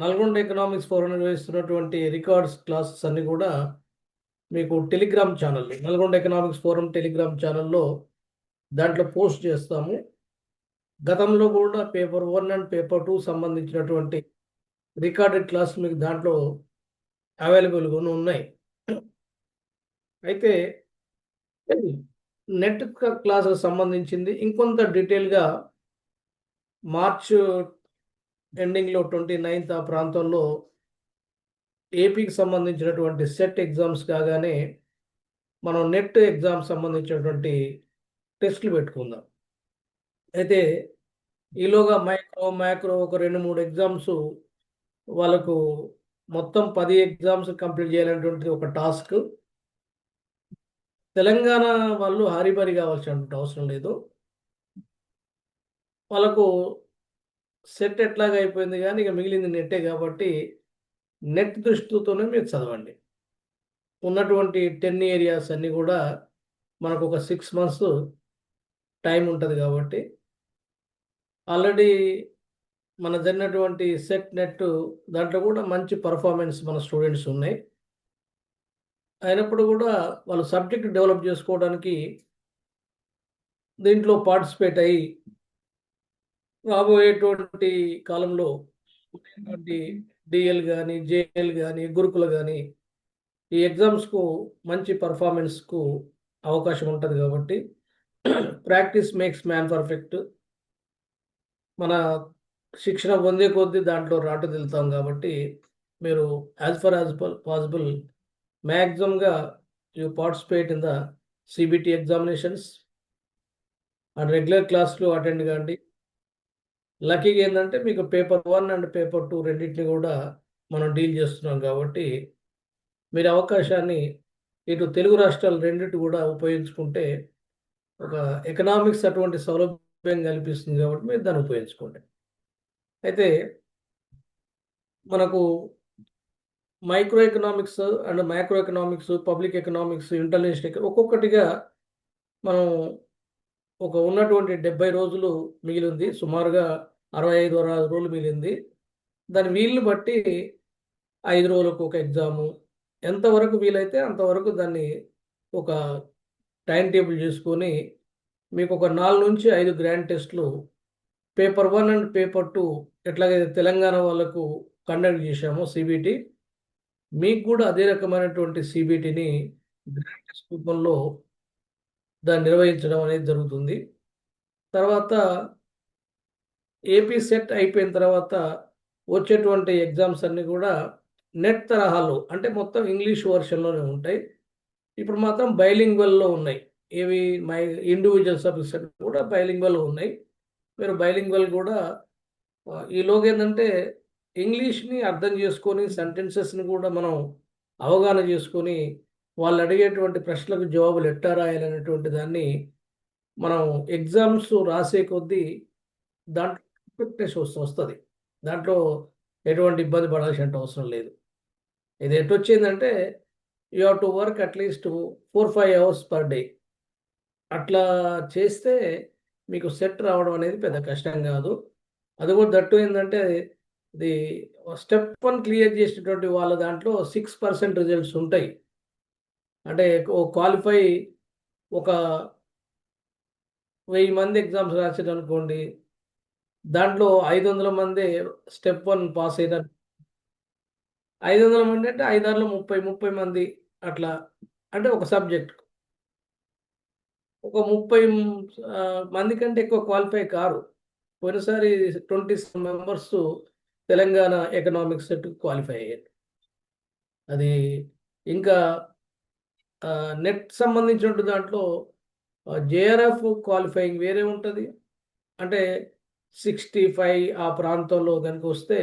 Nalgonda economics forum నిర్వహిస్తున్నటువంటి records classes అన్ని కూడా మీకు Telegram channel Nalgonda economics forum Telegram ఛానల్లో దాంట్లో పోస్ట్ చేస్తాము. గతంలో కూడా పేపర్ 1 అండ్ పేపర్ 2 సంబంధించినటువంటి రికార్డెడ్ క్లాస్ మీకు దాంట్లో అవైలబుల్గా ఉన్నాయి. అయితే నెట్ క్లాసుకు సంబంధించింది ఇంకొంత డీటెయిల్గా మార్చ్ ఎండింగ్లో 29th ఆ ప్రాంతంలో ఏపీకి సంబంధించినటువంటి సెట్ ఎగ్జామ్స్ కాగానే మనం నెట్ ఎగ్జామ్ సంబంధించినటువంటి టెస్టులు పెట్టుకుందాం. అయితే ఈలోగా మ్యాక్రో ఒక 2-3 ఎగ్జామ్స్ వాళ్ళకు మొత్తం 10 ఎగ్జామ్స్ కంప్లీట్ చేయాలనేటువంటి ఒక టాస్క్. తెలంగాణ వాళ్ళు హరిబరి కావాల్సినటువంటి అవసరం లేదు. వాళ్ళకు సెట్ ఎట్లాగా అయిపోయింది కానీ ఇక మిగిలింది నెట్టే కాబట్టి నెట్ దృష్టితోనే మీరు చదవండి. ఉన్నటువంటి 10 ఏరియాస్ అన్నీ కూడా మనకు ఒక 6 months టైం ఉంటుంది కాబట్టి ఆల్రెడీ మన జరిగినటువంటి సెట్ నెట్ దాంట్లో కూడా మంచి పర్ఫార్మెన్స్ మన స్టూడెంట్స్ ఉన్నాయి. అయినప్పుడు కూడా వాళ్ళు సబ్జెక్ట్ డెవలప్ చేసుకోవడానికి దీంట్లో పార్టిసిపేట్ అయ్యి రాబోయేటువంటి కాలంలో డిఎల్ కానీ జేఎల్ కానీ గురుకుల కానీ ఈ ఎగ్జామ్స్కు మంచి పర్ఫార్మెన్స్కు అవకాశం ఉంటుంది కాబట్టి ప్రాక్టీస్ మేక్స్ మ్యాన్ పర్ఫెక్ట్. మన శిక్షణ పొందే కొద్దీ దాంట్లో రాటుదిల్తాం కాబట్టి మీరు యాజ్ ఫర్ యాజ్ పాసిబుల్ మ్యాక్సిమంగా you participate in the CBT examinations and regular క్లాస్లు అటెండ్ కాండి. లక్కీగా ఏంటంటే మీకు పేపర్ 1 అండ్ పేపర్ 2 రెండింటిని కూడా మనం డీల్ చేస్తున్నాం కాబట్టి మీరు అవకాశాన్ని ఇటు తెలుగు రాష్ట్రాలు రెండింటి కూడా ఉపయోగించుకుంటే ఒక ఎకనామిక్స్ అటువంటి సౌలభ్యం కల్పిస్తుంది కాబట్టి మీరు దాన్ని ఉపయోగించుకోండి. అయితే మనకు micro economics and micro economics, public economics, international ఒక్కొక్కటిగా మనం ఒక ఉన్నటువంటి 70 రోజులు మిగిలింది, సుమారుగా 65 రోజులు మిగిలింది. దాని వీలుని బట్టి 5 రోజులకు ఒక ఎగ్జాము, ఎంతవరకు వీలైతే అంతవరకు దాన్ని ఒక టైం టేబుల్ చేసుకొని మీకు ఒక 4 నుంచి 5 గ్రాండ్ టెస్ట్లు పేపర్ 1 అండ్ పేపర్ 2 ఎట్లాగైతే తెలంగాణ వాళ్ళకు కండక్ట్ చేశామో సిబిటి, మీకు కూడా అదే రకమైనటువంటి సిబిటిని గ్రాండ్ టెస్ట్ రూపంలో దాన్ని నిర్వహించడం అనేది జరుగుతుంది. తర్వాత ఏపీ సెట్ అయిపోయిన తర్వాత వచ్చేటువంటి ఎగ్జామ్స్ అన్నీ కూడా నెట్ తరహాలో అంటే మొత్తం ఇంగ్లీష్ వర్షన్లోనే ఉంటాయి. ఇప్పుడు మాత్రం బైలింగ్వల్లో ఉన్నాయి. ఏవి మై ఇండివిజువల్ సబ్జెక్ట్స్ కూడా బైలింగ్వల్ ఉన్నాయి. మీరు బైలింగ్వల్ కూడా ఈలోగా ఏంటంటే ఇంగ్లీష్ని అర్థం చేసుకొని సెంటెన్సెస్ని కూడా మనం అవగాహన చేసుకొని వాళ్ళు అడిగేటువంటి ప్రశ్నలకు జవాబులు ఎట్టా రాయాలనేటువంటి దాన్ని మనం ఎగ్జామ్స్ రాసే కొద్దీ దాంట్లో పర్ఫెక్ట్నెస్ వస్తుంది. దాంట్లో ఎటువంటి ఇబ్బంది పడాల్సిన అవసరం లేదు. ఇది ఎట్టొచ్చిందంటే you have to work at least 4-5 hours per day. అట్లా చేస్తే మీకు సెట్ రావడం అనేది పెద్ద కష్టం కాదు. అది కూడా దట్టు ఏంటంటే ఇది స్టెప్ 1 క్లియర్ చేసినటువంటి వాళ్ళ దాంట్లో 6% రిజల్ట్స్ ఉంటాయి. అంటే క్వాలిఫై ఒక 1000 మంది ఎగ్జామ్స్ రాశారు అనుకోండి, దాంట్లో 500 మంది స్టెప్ 1 పాస్ అయినారు. 500 మంది అంటే 5 30 మంది అట్లా, అంటే ఒక సబ్జెక్ట్ ఒక 30 మంది కంటే ఎక్కువ క్వాలిఫై కారు. పోయినసారి 27 members Telangana economics set qualify అయ్యారు. అది ఇంకా నెట్ సంబంధించిన దాంట్లో జేఆర్ఎఫ్ క్వాలిఫైయింగ్ వేరే ఉంటుంది. అంటే 65 ఆ ప్రాంతంలో కనుక వస్తే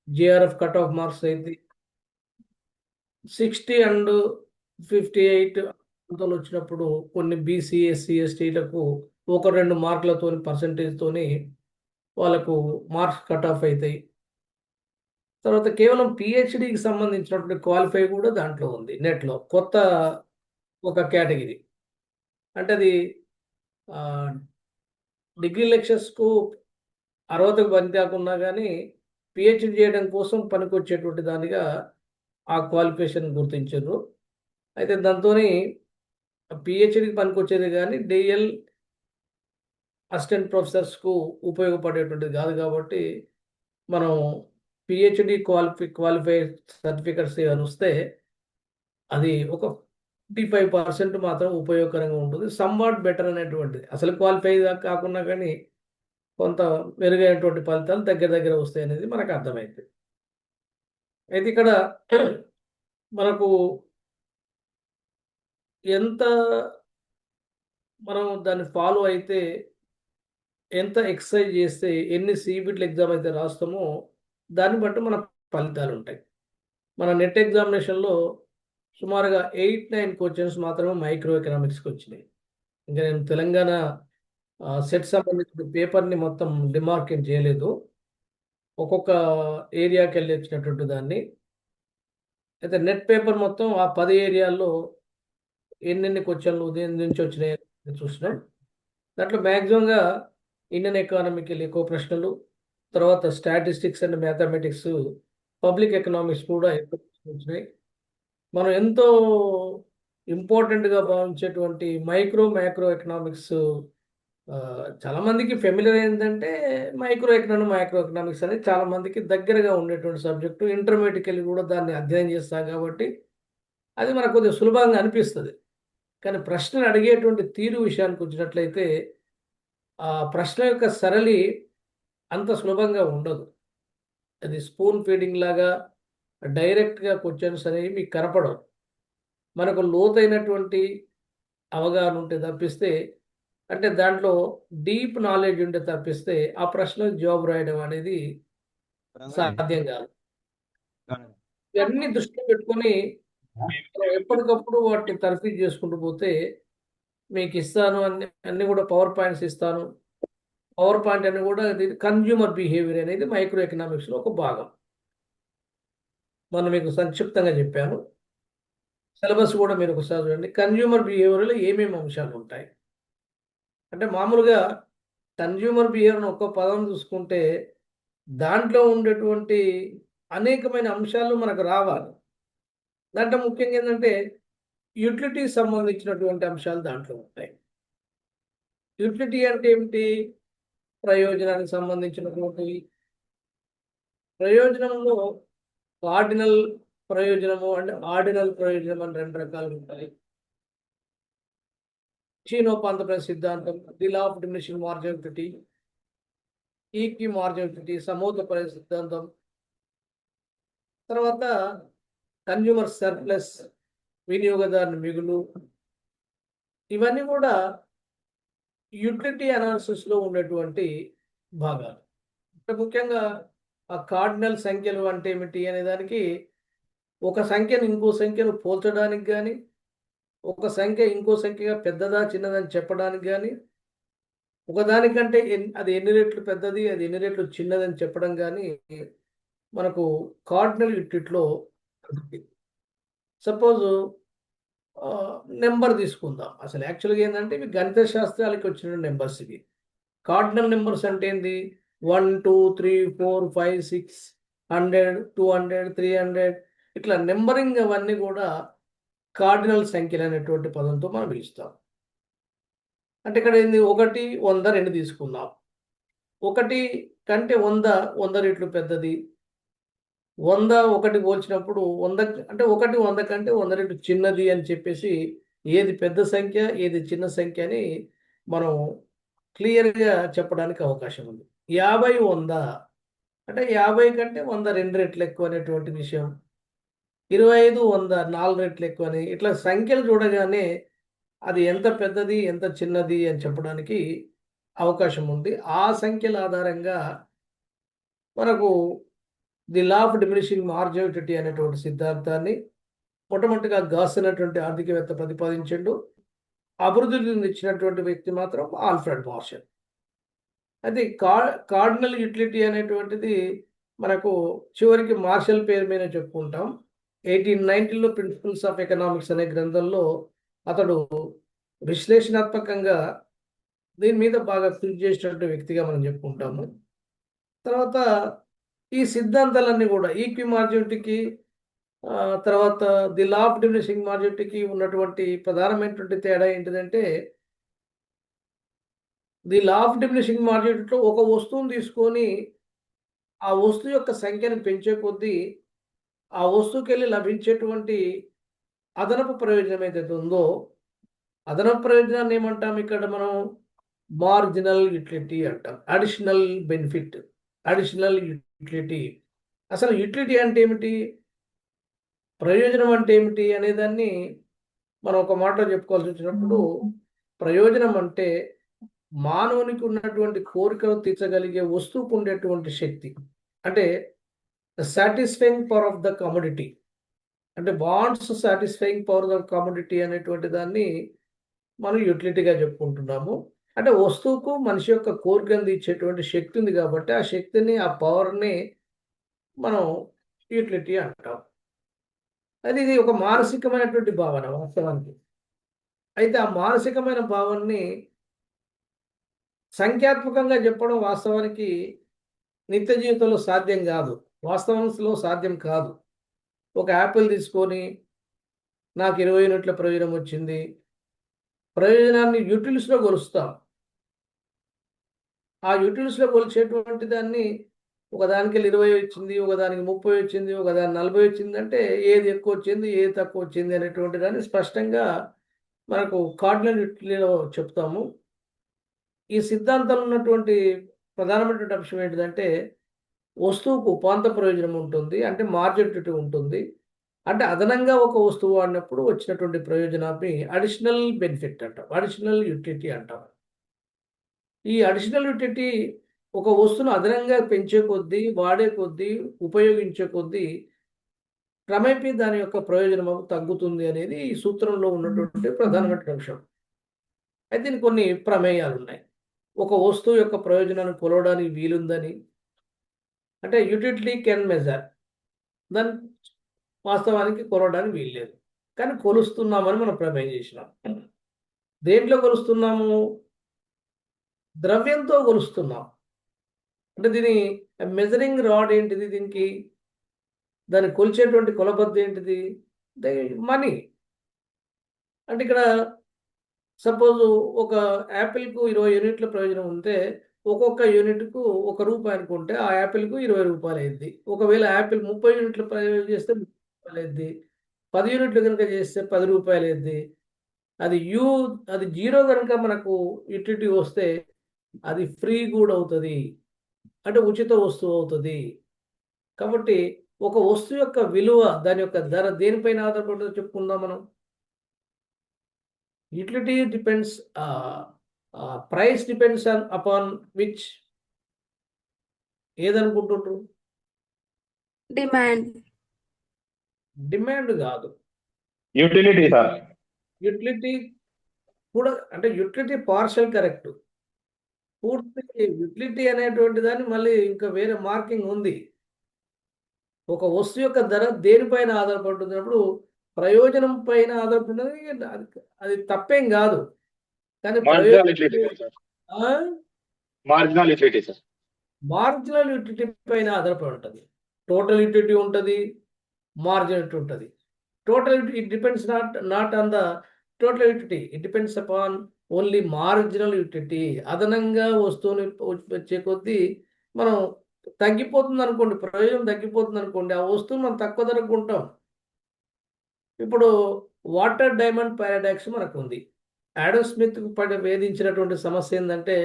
జేఆర్ఎఫ్ కట్ ఆఫ్ మార్క్స్ అయితే 60 అండ్ 58 ప్రాంతాలు వచ్చినప్పుడు కొన్ని బీసీ, ఎస్సీ, ఎస్టీలకు 1-2 మార్కులతోని పర్సంటేజ్తోని వాళ్ళకు మార్క్స్ కట్ ఆఫ్ అవుతాయి. తర్వాత కేవలం పిహెచ్డికి సంబంధించినటువంటి క్వాలిఫై కూడా దాంట్లో ఉంది నెట్లో, కొత్త ఒక కేటగిరీ. అంటే అది డిగ్రీ లెక్చర్స్కు అర్హతకు పని కాకున్నా కానీ పిహెచ్డి చేయడం కోసం పనికొచ్చేటువంటి దానిగా ఆ క్వాలిఫికేషన్ గుర్తించారు. అయితే దాంతోని పిహెచ్డికి పనికొచ్చేది కానీ డిఎల్ అసిస్టెంట్ ప్రొఫెసర్స్కు ఉపయోగపడేటువంటిది కాదు కాబట్టి మనం పిహెచ్డి క్వాలిఫైడ్ సర్టిఫికెట్స్ ఏమైనా వస్తే అది ఒక 55% మాత్రం ఉపయోగకరంగా ఉంటుంది. సమ్‌వాట్ బెటర్ అనేటువంటిది. అసలు క్వాలిఫై కాకున్నా కానీ కొంత మెరుగైనటువంటి ఫలితాలు దగ్గర దగ్గర వస్తాయనేది మనకు అర్థమైంది. అయితే ఇక్కడ మనకు ఎంత మనం దాన్ని ఫాలో అయితే, ఎంత ఎక్సర్సైజ్ చేస్తే, ఎన్ని సీబీటీ ఎగ్జామ్ అయితే రాస్తామో దాన్ని బట్టి మన ఫలితాలుంటాయి. మన నెట్ ఎగ్జామినేషన్‌లో సుమారుగా 8, 9 క్వెషన్స్ మాత్రమే మైక్రో ఎకనామిక్స్‌కొచ్చినాయి. ఇంకా నేను తెలంగాణ సెట్ సంబంధించిన పేపర్‌ని మొత్తం డిమార్కేట్ చేయలేదు. ఒక్కొక్క ఏరియాకెళ్ళి వచ్చినటువంటి దాన్ని. అయితే నెట్ పేపర్ మొత్తం ఆ 10 ఏరియాల్లో ఎన్నెన్ని క్వెషన్‌లు దేని నుంచి వచ్చినాయి చూసినాం. దాంట్లో మాక్సిమంగా ఇండియన్ ఎకానమీకెళ్ళి ఎక్కువ ప్రశ్నలు, తర్వాత statistics and mathematics, public economics కూడా ఎక్కువ ప్రశ్నలు వచ్చినాయి. మనం ఎంతో ఇంపార్టెంట్‌గా భావించేటువంటి మ్యాక్రో ఎకనామిక్స్ చాలా మందికి ఫెమిలియర్ ఏందంటే మైక్రో ఎకనామిక్స్ అనేది చాలా మందికి దగ్గరగా ఉండేటువంటి సబ్జెక్టు. ఇంటర్మీడియేట్‌కెళ్ళి కూడా దాన్ని అధ్యయనం చేస్తాం కాబట్టి అది మనకు కొద్దిగా సులభంగా అనిపిస్తది. కానీ ప్రశ్నలు అడిగేటువంటి తీరు విషయానికొచ్చినట్లయితే ఆ ప్రశ్న యొక్క సరళి అంత సులభంగా ఉండదు. అది స్పూన్ ఫీడింగ్ లాగా డైరెక్ట్‌గా క్వెషన్స్ అనేవి మీకు కనపడవు. మనకు లోతైనటువంటి అవగాహన ఉంటే తప్పిస్తే, అంటే దాంట్లో డీప్ నాలెడ్జ్ ఉంటే తప్పిస్తే, ఆ ప్రశ్నలకు జవాబు రాయడం అనేది సాధ్యం కాదు. ఇవన్నీ దృష్టిలో పెట్టుకొని మనం ఎప్పటికప్పుడు వాటిని తర్ఫీదు చేసుకుంటూ పోతే, మీకిస్తాను అన్నీ కూడా పవర్ పాయింట్స్ ఇస్తాను. పవర్ పాయింట్ అని కూడా ఇది కన్జ్యూమర్ బిహేవియర్ అనేది మైక్రో ఎకనామిక్స్‌లో ఒక భాగం. మొన్న మీకు సంక్షిప్తంగా చెప్పాను. సిలబస్ కూడా మీరు ఒకసారి చూడండి. కన్జ్యూమర్ బిహేవియర్‌లో ఏమేమి అంశాలుంటాయి? అంటే మామూలుగా కన్జ్యూమర్ బిహేవియర్ ఒక్క పదం చూసుకుంటే, దాంట్లో ఉండేటువంటి అనేకమైన అంశాలు మనకు రావాలి. దాంట్లో ముఖ్యంగా ఏందంటే, యుటిలిటీకి సంబంధించినటువంటి అంశాలు దాంట్లో ఉంటాయి. యుటిలిటీ అంటే ఏమిటి? ప్రయోజనానికి సంబంధించినటువంటివి. ప్రయోజనంలో కార్డినల్ ప్రయోజనము అంటే ఆర్డినల్ ప్రయోజనం అని 2 రకాలుంటాయి. క్షీణోపాంతప్రయ సిద్ధాంతం, the law of diminishing marginality, equi marginality, సమూహప్రయ సిద్ధాంతం, తర్వాత కన్జ్యూమర్ సర్ప్లస్, వినియోగదారుని మిగులు, ఇవన్నీ కూడా యుటిలిటీ అనాలిసిస్‌లో ఉండేటువంటి భాగాలు. అంటే ముఖ్యంగా ఆ కార్డినల్ సంఖ్యలు అంటే ఏమిటి అనే దానికి ఒక సంఖ్యను ఇంకో సంఖ్యను పోల్చడానికి గాని, ఒక సంఖ్య ఇంకో సంఖ్యగా పెద్దదా, చిన్నదా అని చెప్పడానికి గాని, ఒకదానికంటే అది ఎన్ని రెట్లు పెద్దది, అది ఎన్ని రెట్లు చిన్నదని చెప్పడం గాని, మనకు కార్డినల్ యుటిలిటీలో సపోజు నంబర్ తీసుకుందాం. అసలు యాక్చువల్‌గా ఏందంటే ఇవి గణిత శాస్త్రాలకి వచ్చిన నంబర్స్ ఇవి. కార్డినల్ నంబర్స్ అంటే ఏంది? 1, 2, 3, 4, 5, 6, 100, 200, 300 ఇట్లా నంబరింగ్ అవన్నీ కూడా కార్డినల్ సంఖ్యలనేటువంటి పదంతో మనం పిలుస్తాం. అంటే ఇక్కడ ఏంది 1, 100, 2 తీసుకుందాం. 1 కంటే 100, 100 రెట్లు పెద్దది. 100, 1 పోల్చినప్పుడు 100 అంటే 1 100 కంటే 100 రెట్లు చిన్నది అని చెప్పేసి ఏది పెద్ద సంఖ్య, ఏది చిన్న సంఖ్య అని మనం క్లియర్‌గా చెప్పడానికి అవకాశం ఉంది. 50, 100 అంటే 50 కంటే 100 2 రెట్లు ఎక్కువ అనేటువంటి విషయం. 25, 100 4 రెట్లు ఎక్కువని ఇట్లా సంఖ్యలు చూడగానే అది ఎంత పెద్దది, ఎంత చిన్నది అని చెప్పడానికి అవకాశం ఉంది. ఆ సంఖ్యల ఆధారంగా మనకు ది లా ఆఫ్ డిమినిషింగ్ మార్జినాలిటీ అనేటువంటి సిద్ధాంతాన్ని మొట్టమొదటిగా గాస్ అనేటువంటి ఆర్థికవేత్త ప్రతిపాదించిండు. అభివృద్ధి చెందించినటువంటి వ్యక్తి మాత్రం ఆల్ఫ్రెడ్ మార్షల్. అయితే కార్డినల్ యుటిలిటీ అనేటువంటిది మనకు చివరికి మార్షల్ పేరు మీద చెప్పుకుంటాం. 1890లో ప్రిన్సిపల్స్ ఆఫ్ ఎకనామిక్స్ అనే గ్రంథంలో అతడు విశ్లేషణాత్మకంగా దీని మీద బాగా కృషి చేసినటువంటి వ్యక్తిగా మనం చెప్పుకుంటాము. తర్వాత ఈ సిద్ధాంతాలన్నీ కూడా ఈక్వి మార్జినిటీకి తర్వాత ది లా ఆఫ్ డిమినిషింగ్ మార్జినిటీకి ఉన్నటువంటి ప్రధానమైనటువంటి తేడా ఏంటిదంటే, ది లా ఆఫ్ డిమినిషింగ్ మార్జినిటీలో ఒక వస్తువుని తీసుకొని ఆ వస్తువు యొక్క సంఖ్యను పెంచే కొద్దీ ఆ వస్తువుకెళ్ళి లభించేటువంటి అదనపు ప్రయోజనం ఏదైతే ఉందో, అదనపు ప్రయోజనాన్ని ఏమంటాం ఇక్కడ మనం? మార్జినల్ యుటిలిటీ అంటాం. Additional benefit, additional utility. అసలు యుటిలిటీ అంటే ఏమిటి? ప్రయోజనం అంటే ఏమిటి అనేదాన్ని మనం ఒక మాటలో చెప్పుకోవాల్సి వచ్చినప్పుడు, ప్రయోజనం అంటే మానవునికి ఉన్నటువంటి కోరికలు తీర్చగలిగే వస్తువుకు ఉండేటువంటి శక్తి. అంటే satisfying power of the commodity. అంటే wants satisfying power of the commodity అనేటువంటి దాన్ని మనం యుటిలిటీగా చెప్పుకుంటున్నాము. అంటే వస్తువుకు మనిషి యొక్క కోరికను తీర్చేటువంటి శక్తి ఉంది కాబట్టి ఆ శక్తిని, ఆ పవర్‌ని మనం యుటిలిటీ అంటాం. అది ఇది ఒక మానసికమైనటువంటి భావన వాస్తవానికి. అయితే ఆ మానసికమైన భావనని సంఖ్యాత్మకంగా చెప్పడం వాస్తవానికి నిత్య జీవితంలో సాధ్యం కాదు. వాస్తవంలో సాధ్యం కాదు. ఒక యాపిల్ తీసుకొని నాకు 20 యూనిట్ల ప్రయోజనం వచ్చింది. ప్రయోజనాన్ని యూటిలిటీస్‌లో కొలుస్తాం. ఆ యూటిలిటీస్‌లో కొలిచేటువంటి దాన్ని ఒకదానికెళ్ళి 20 వచ్చింది, ఒకదానికి 30 వచ్చింది, ఒకదానికి 40 వచ్చిందంటే ఏది ఎక్కువ వచ్చింది, ఏది తక్కువ వచ్చింది అనేటువంటి దాన్ని స్పష్టంగా మనకు కార్డినల్ యూటిలిటీలో చెప్తాము. ఈ సిద్ధాంతంలో ఉన్నటువంటి ప్రధానమైనటువంటి అంశం ఏంటిదంటే, వస్తువుకు ఉపాంత ప్రయోజనం ఉంటుంది. అంటే మార్జినిటీ ఉంటుంది. అంటే అదనంగా ఒక వస్తువు వాడినప్పుడు వచ్చినటువంటి ప్రయోజనాన్ని అడిషనల్ బెనిఫిట్ అంటాం. అడిషనల్ యుటిలిటీ అంటాం. ఈ అడిషనల్ యుటిలిటీ ఒక వస్తువును అదనంగా పెంచే కొద్దీ, వాడే కొద్దీ, ఉపయోగించే కొద్దీ క్రమేపీ దాని యొక్క ప్రయోజనం తగ్గుతుంది అనేది ఈ సూత్రంలో ఉన్నటువంటి ప్రధానమైన అంశం. అయితే దీనికి కొన్ని ప్రమేయాలున్నాయి. ఒక వస్తువు యొక్క ప్రయోజనాన్ని కొలవడానికి వీలుందని, అంటే యుటిలిటీ కెన్ మెజర్. దాన్ని వాస్తవానికి కొలవడానికి వీల్లేదు. కానీ కొలుస్తున్నామని మనం ప్రమేయం చేసినాం. దేంట్లో కొలుస్తున్నాము? ద్రవ్యంతో కొలుస్తున్నాం. అంటే దీని మెజరింగ్ రాడ్ ఏంటిది దీనికి? దాన్ని కొలిచేటువంటి కొలబద్ద ఏంటిది? అంటే మనీ. అంటే ఇక్కడ సపోజు ఒక యాపిల్‌కు 20 యూనిట్ల ప్రయోజనం ఉంటే, ఒక్కొక్క యూనిట్‌కు రూ. 1 అనుకుంటే, ఆ యాపిల్‌కు రూ. 20 అయ్యిద్ది. ఒకవేళ యాపిల్ 30 యూనిట్ల ప్రయోజనం చేస్తే రూ. 30 అయ్యిద్ది. 10 యూనిట్లు గనుక చేస్తే రూ. 10 అయ్యిద్ది. అది 0 గనుక మనకు యుటిలిటీ వస్తే, అది ఫ్రీ గూడ్ అవుతది. అంటే ఉచిత వస్తువు అవుతది. కాబట్టి ఒక వస్తువు యొక్క విలువ, దాని యొక్క ధర దేనిపైన ఆధారపడుతుందో చెప్పుకుందాం మనం. Utility depends, price depends upon which? ఏదనుకుంటుండ్రు? డిమాండ్. డిమాండ్ కాదు. Utility sir. యుటిలిటీ కూడా, అంటే యుటిలిటీ పార్షియల్ కరెక్ట్. పూర్తి యుటిలిటీ అనేటువంటి దాన్ని మళ్ళీ ఇంకా వేరే మార్కింగ్ ఉంది. ఒక వస్తువు యొక్క ధర దేనిపైన ఆధారపడుతున్నప్పుడు ప్రయోజనం పైన ఆధారపడినది అది తప్పేం కాదు. కానీ marginal utility sir. Marginal utility sir. Marginal utility పైన ఆధారపడి ఉంటుంది. టోటల్ యూటిలిటీ ఉంటుంది, మార్జినల్ ఉంటుంది. Total it depends not on the total utility. It depends upon only marginal utility. అదనంగా వస్తువుని వచ్చే కొద్దీ మనం తగ్గిపోతుంది అనుకోండి, ప్రయోజనం తగ్గిపోతుంది అనుకోండి, ఆ వస్తువుని మనం తక్కువ ధరకు కొంటాం. ఇప్పుడు వాటర్ డైమండ్ పారాడాక్స్ మనకు ఉంది. ఆడమ్ స్మిత్ వేధించినటువంటి సమస్య ఏంటంటే,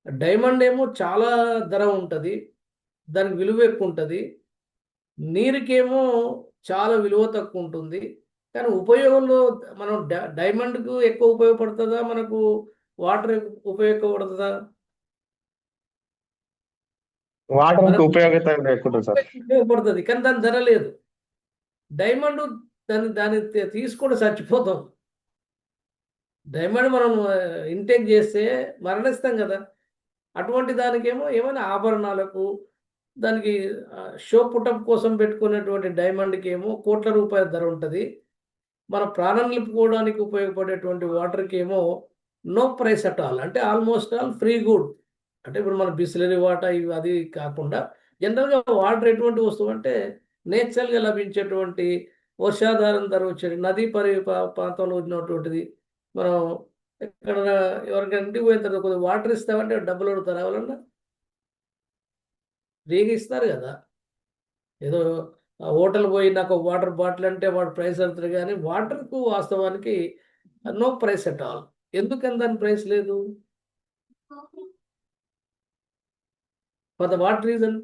డైమండ్ ఏమో చాలా ధర ఉంటుంది, దానికి విలువ ఎక్కువ ఉంటుంది. నీరుకేమో చాలా విలువ తక్కువ ఉంటుంది. కానీ ఉపయోగంలో మనం డైమండ్‌కు ఎక్కువ ఉపయోగపడుతుందా? మనకు వాటర్ ఉపయోగపడుతుందా? వాటర్ ఉపయోగిత ఎక్కువ సార్. ఉపయోగపడుతుంది, కానీ దాని ధర లేదు. డైమండ్ దాన్ని తీసుకొని చచ్చిపోతాం. డైమండ్ మనం ఇంటేక్ చేస్తే మరణిస్తాం కదా! అటువంటి దానికేమో ఏమైనా ఆభరణాలకు, దానికి షో పుటప్ కోసం పెట్టుకునేటువంటి డైమండ్‌కేమో కోట్ల రూపాయల ధర ఉంటది. మన ప్రాణం నిలుపుకోవడానికి ఉపయోగపడేటువంటి వాటర్‌కేమో నో ప్రైస్ అట్ ఆల్. అంటే ఆల్మోస్ట్ ఆల్ ఫ్రీ గుడ్. అంటే ఇప్పుడు మన బిస్లరీ వాటర్ ఇవి అది కాకుండా జనరల్గా వాటర్ ఎటువంటి వస్తువు అంటే నేచురల్గా లభించేటువంటి వర్షాధారం ధర వచ్చేది నదీ ప్రాంతంలో ఉన్నటువంటిది. మనం ఎక్కడ ఎవరికైనా ఇంటికి పోయిన తర్వాత కొద్దిగా వాటర్ ఇస్తామంటే డబ్బులు అడుగుతారు ఎవరన్నా? ఫ్రీగా ఇస్తారు కదా. ఏదో హోటల్ పోయి నాకు వాటర్ బాటిల్ అంటే వాడు ప్రైస్ అడుగుతారు, కానీ వాటర్కు వాస్తవానికి నో ప్రైస్ ఎట్ ఆల్. ఎందుకని దాని ప్రైస్ లేదు? For the what reason?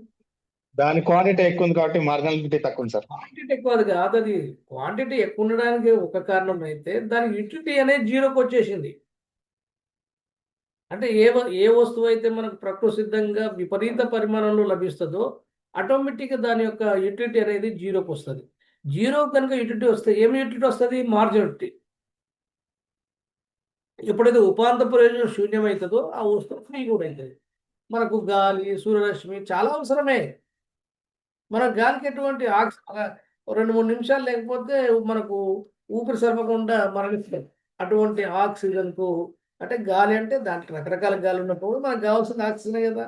దాని క్వాంటిటీ ఎక్కువ ఉంది కాబట్టి మార్జినాలిటీ తక్కువ ఉంది సార్. క్వాంటిటీ ఎక్కువ కాదు, అది క్వాంటిటీ ఎక్కువ ఉండడానికి ఒక కారణం అయితే దాని యూటిలిటీ అనేది జీరోకి వచ్చేసింది. అంటే ఏ వస్తువు అయితే మనకు ప్రకృతి సిద్ధంగా విపరీత పరిమాణంలో లభిస్తుందో ఆటోమేటిక్గా దాని యొక్క యూటిలిటీ అనేది జీరోకి వస్తుంది. జీరో కనుక యూటిలిటీ వస్తే ఏమి యూటిలిటీ వస్తుంది? మార్జినిటీ. ఎప్పుడైతే ఉపాంత ప్రయోజనం శూన్యమవుతుందో ఆ వస్తువు ఫ్రీ కూడా అవుతుంది. మనకు గాలి, సూర్యరశ్మి చాలా అవసరమే. మన గాలికి ఎటువంటి 2-3 నిమిషాలు లేకపోతే మనకు ఊపిరి సరపకుండా మరణిస్తాం. అటువంటి ఆక్సిజన్కు అంటే గాలి అంటే దాంట్లో రకరకాల గాలి ఉన్నప్పుడు మనకు కావాల్సిన ఆక్సిజనే కదా.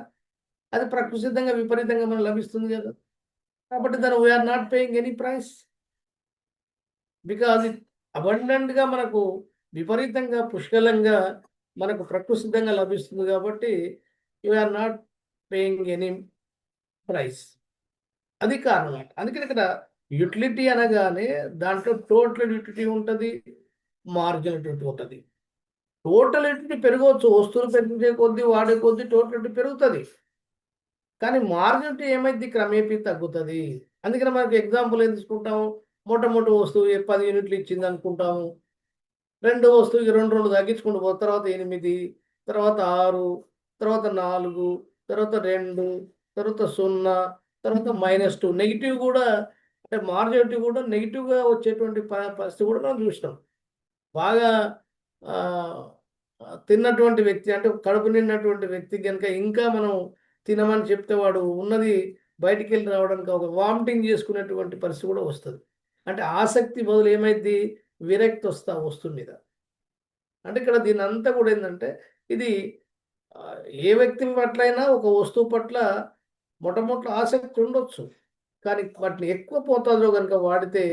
అది ప్రకృతి సిద్ధంగా విపరీతంగా మనకు లభిస్తుంది కదా. కాబట్టి దాన్ని we are not paying any price because it అబండెంట్గా మనకు విపరీతంగా పుష్కలంగా మనకు ప్రకృతి సిద్ధంగా లభిస్తుంది కాబట్టి we are not paying any price. అది కారణం. అందుకని ఇక్కడ యూటిలిటీ అనగానే దాంట్లో టోటల్ యూటిలిటీ ఉంటుంది, మార్జినల్ యూటిలిటీ ఉంటుంది. టోటల్ యూటిలిటీ పెరగవచ్చు, వస్తువులు పెరిగే కొద్దీ వాడే కొద్దీ టోటల్ యూటిలిటీ పెరుగుతుంది. కానీ మార్జినల్ ఏమైంది? క్రమేపీ తగ్గుతుంది. అందుకని మనకి ఎగ్జాంపుల్ ఏం తీసుకుంటాము? మొట్టమొదటి వస్తువు 10 యూనిట్లు ఇచ్చింది అనుకుంటాము. రెండో వస్తువుకి 2 తగ్గించుకుంటూ పోతే తర్వాత 8, తర్వాత 6, తర్వాత 4, తర్వాత 2, తర్వాత 0, తర్వాత -2. నెగిటివ్ కూడా అంటే మార్జినిటీ కూడా నెగిటివ్గా వచ్చేటువంటి పరిస్థితి కూడా మనం చూసినాం. బాగా తిన్నటువంటి వ్యక్తి అంటే కడుపు నిన్నటువంటి వ్యక్తి కనుక ఇంకా మనం తినమని చెప్తే వాడు ఉన్నది బయటికి వెళ్ళి రావడానికి ఒక వామిటింగ్ చేసుకునేటువంటి పరిస్థితి కూడా వస్తుంది. అంటే ఆసక్తి బదులు ఏమైంది? విరక్తి వస్తువు మీద. అంటే ఇక్కడ దీని అంతా కూడా ఏంటంటే ఇది ఏ వ్యక్తి పట్లైనా ఒక వస్తువు పట్ల మొట్టమొదటి ఆసక్తి ఉండొచ్చు, కానీ వాటిని ఎక్కువ మోతాదులో కనుక వాడితే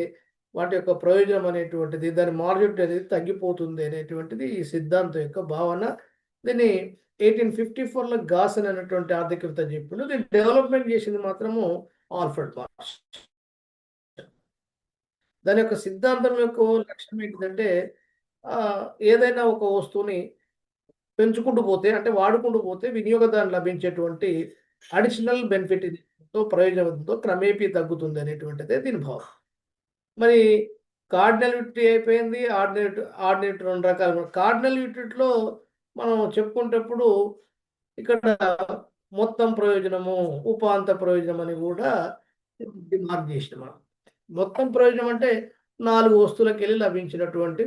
వాటి యొక్క ప్రయోజనం అనేటువంటిది దాని మార్జిన్ అనేది తగ్గిపోతుంది అనేటువంటిది ఈ సిద్ధాంతం యొక్క భావన. దీన్ని 1854లో గాసన్ అనేటువంటి ఆర్థికవేత్త చెప్పిండు. దీన్ని డెవలప్మెంట్ చేసింది మాత్రము ఆల్ఫ్రెడ్ మార్ష్. దాని యొక్క సిద్ధాంతం యొక్క లక్ష్యం ఏంటిదంటే ఏదైనా ఒక వస్తువుని పెంచుకుంటూ పోతే అంటే వాడుకుంటూ పోతే వినియోగదారులు లభించేటువంటి అడిషనల్ బెనిఫిట్ ప్రయోజనంతో క్రమేపీ తగ్గుతుంది అనేటువంటిదే దీని భావం. మరి కార్డినల్ యూటిలిటీ అయిపోయింది, ఆర్డినరీ 2 రకాలు. కార్డినల్ యూటిలిటీలో మనం చెప్పుకునేటప్పుడు ఇక్కడ మొత్తం ప్రయోజనము, ఉపాంత ప్రయోజనం అని కూడా మార్క్ చేసిన మనం. మొత్తం ప్రయోజనం అంటే 4 వస్తువులకు వెళ్ళి లభించినటువంటి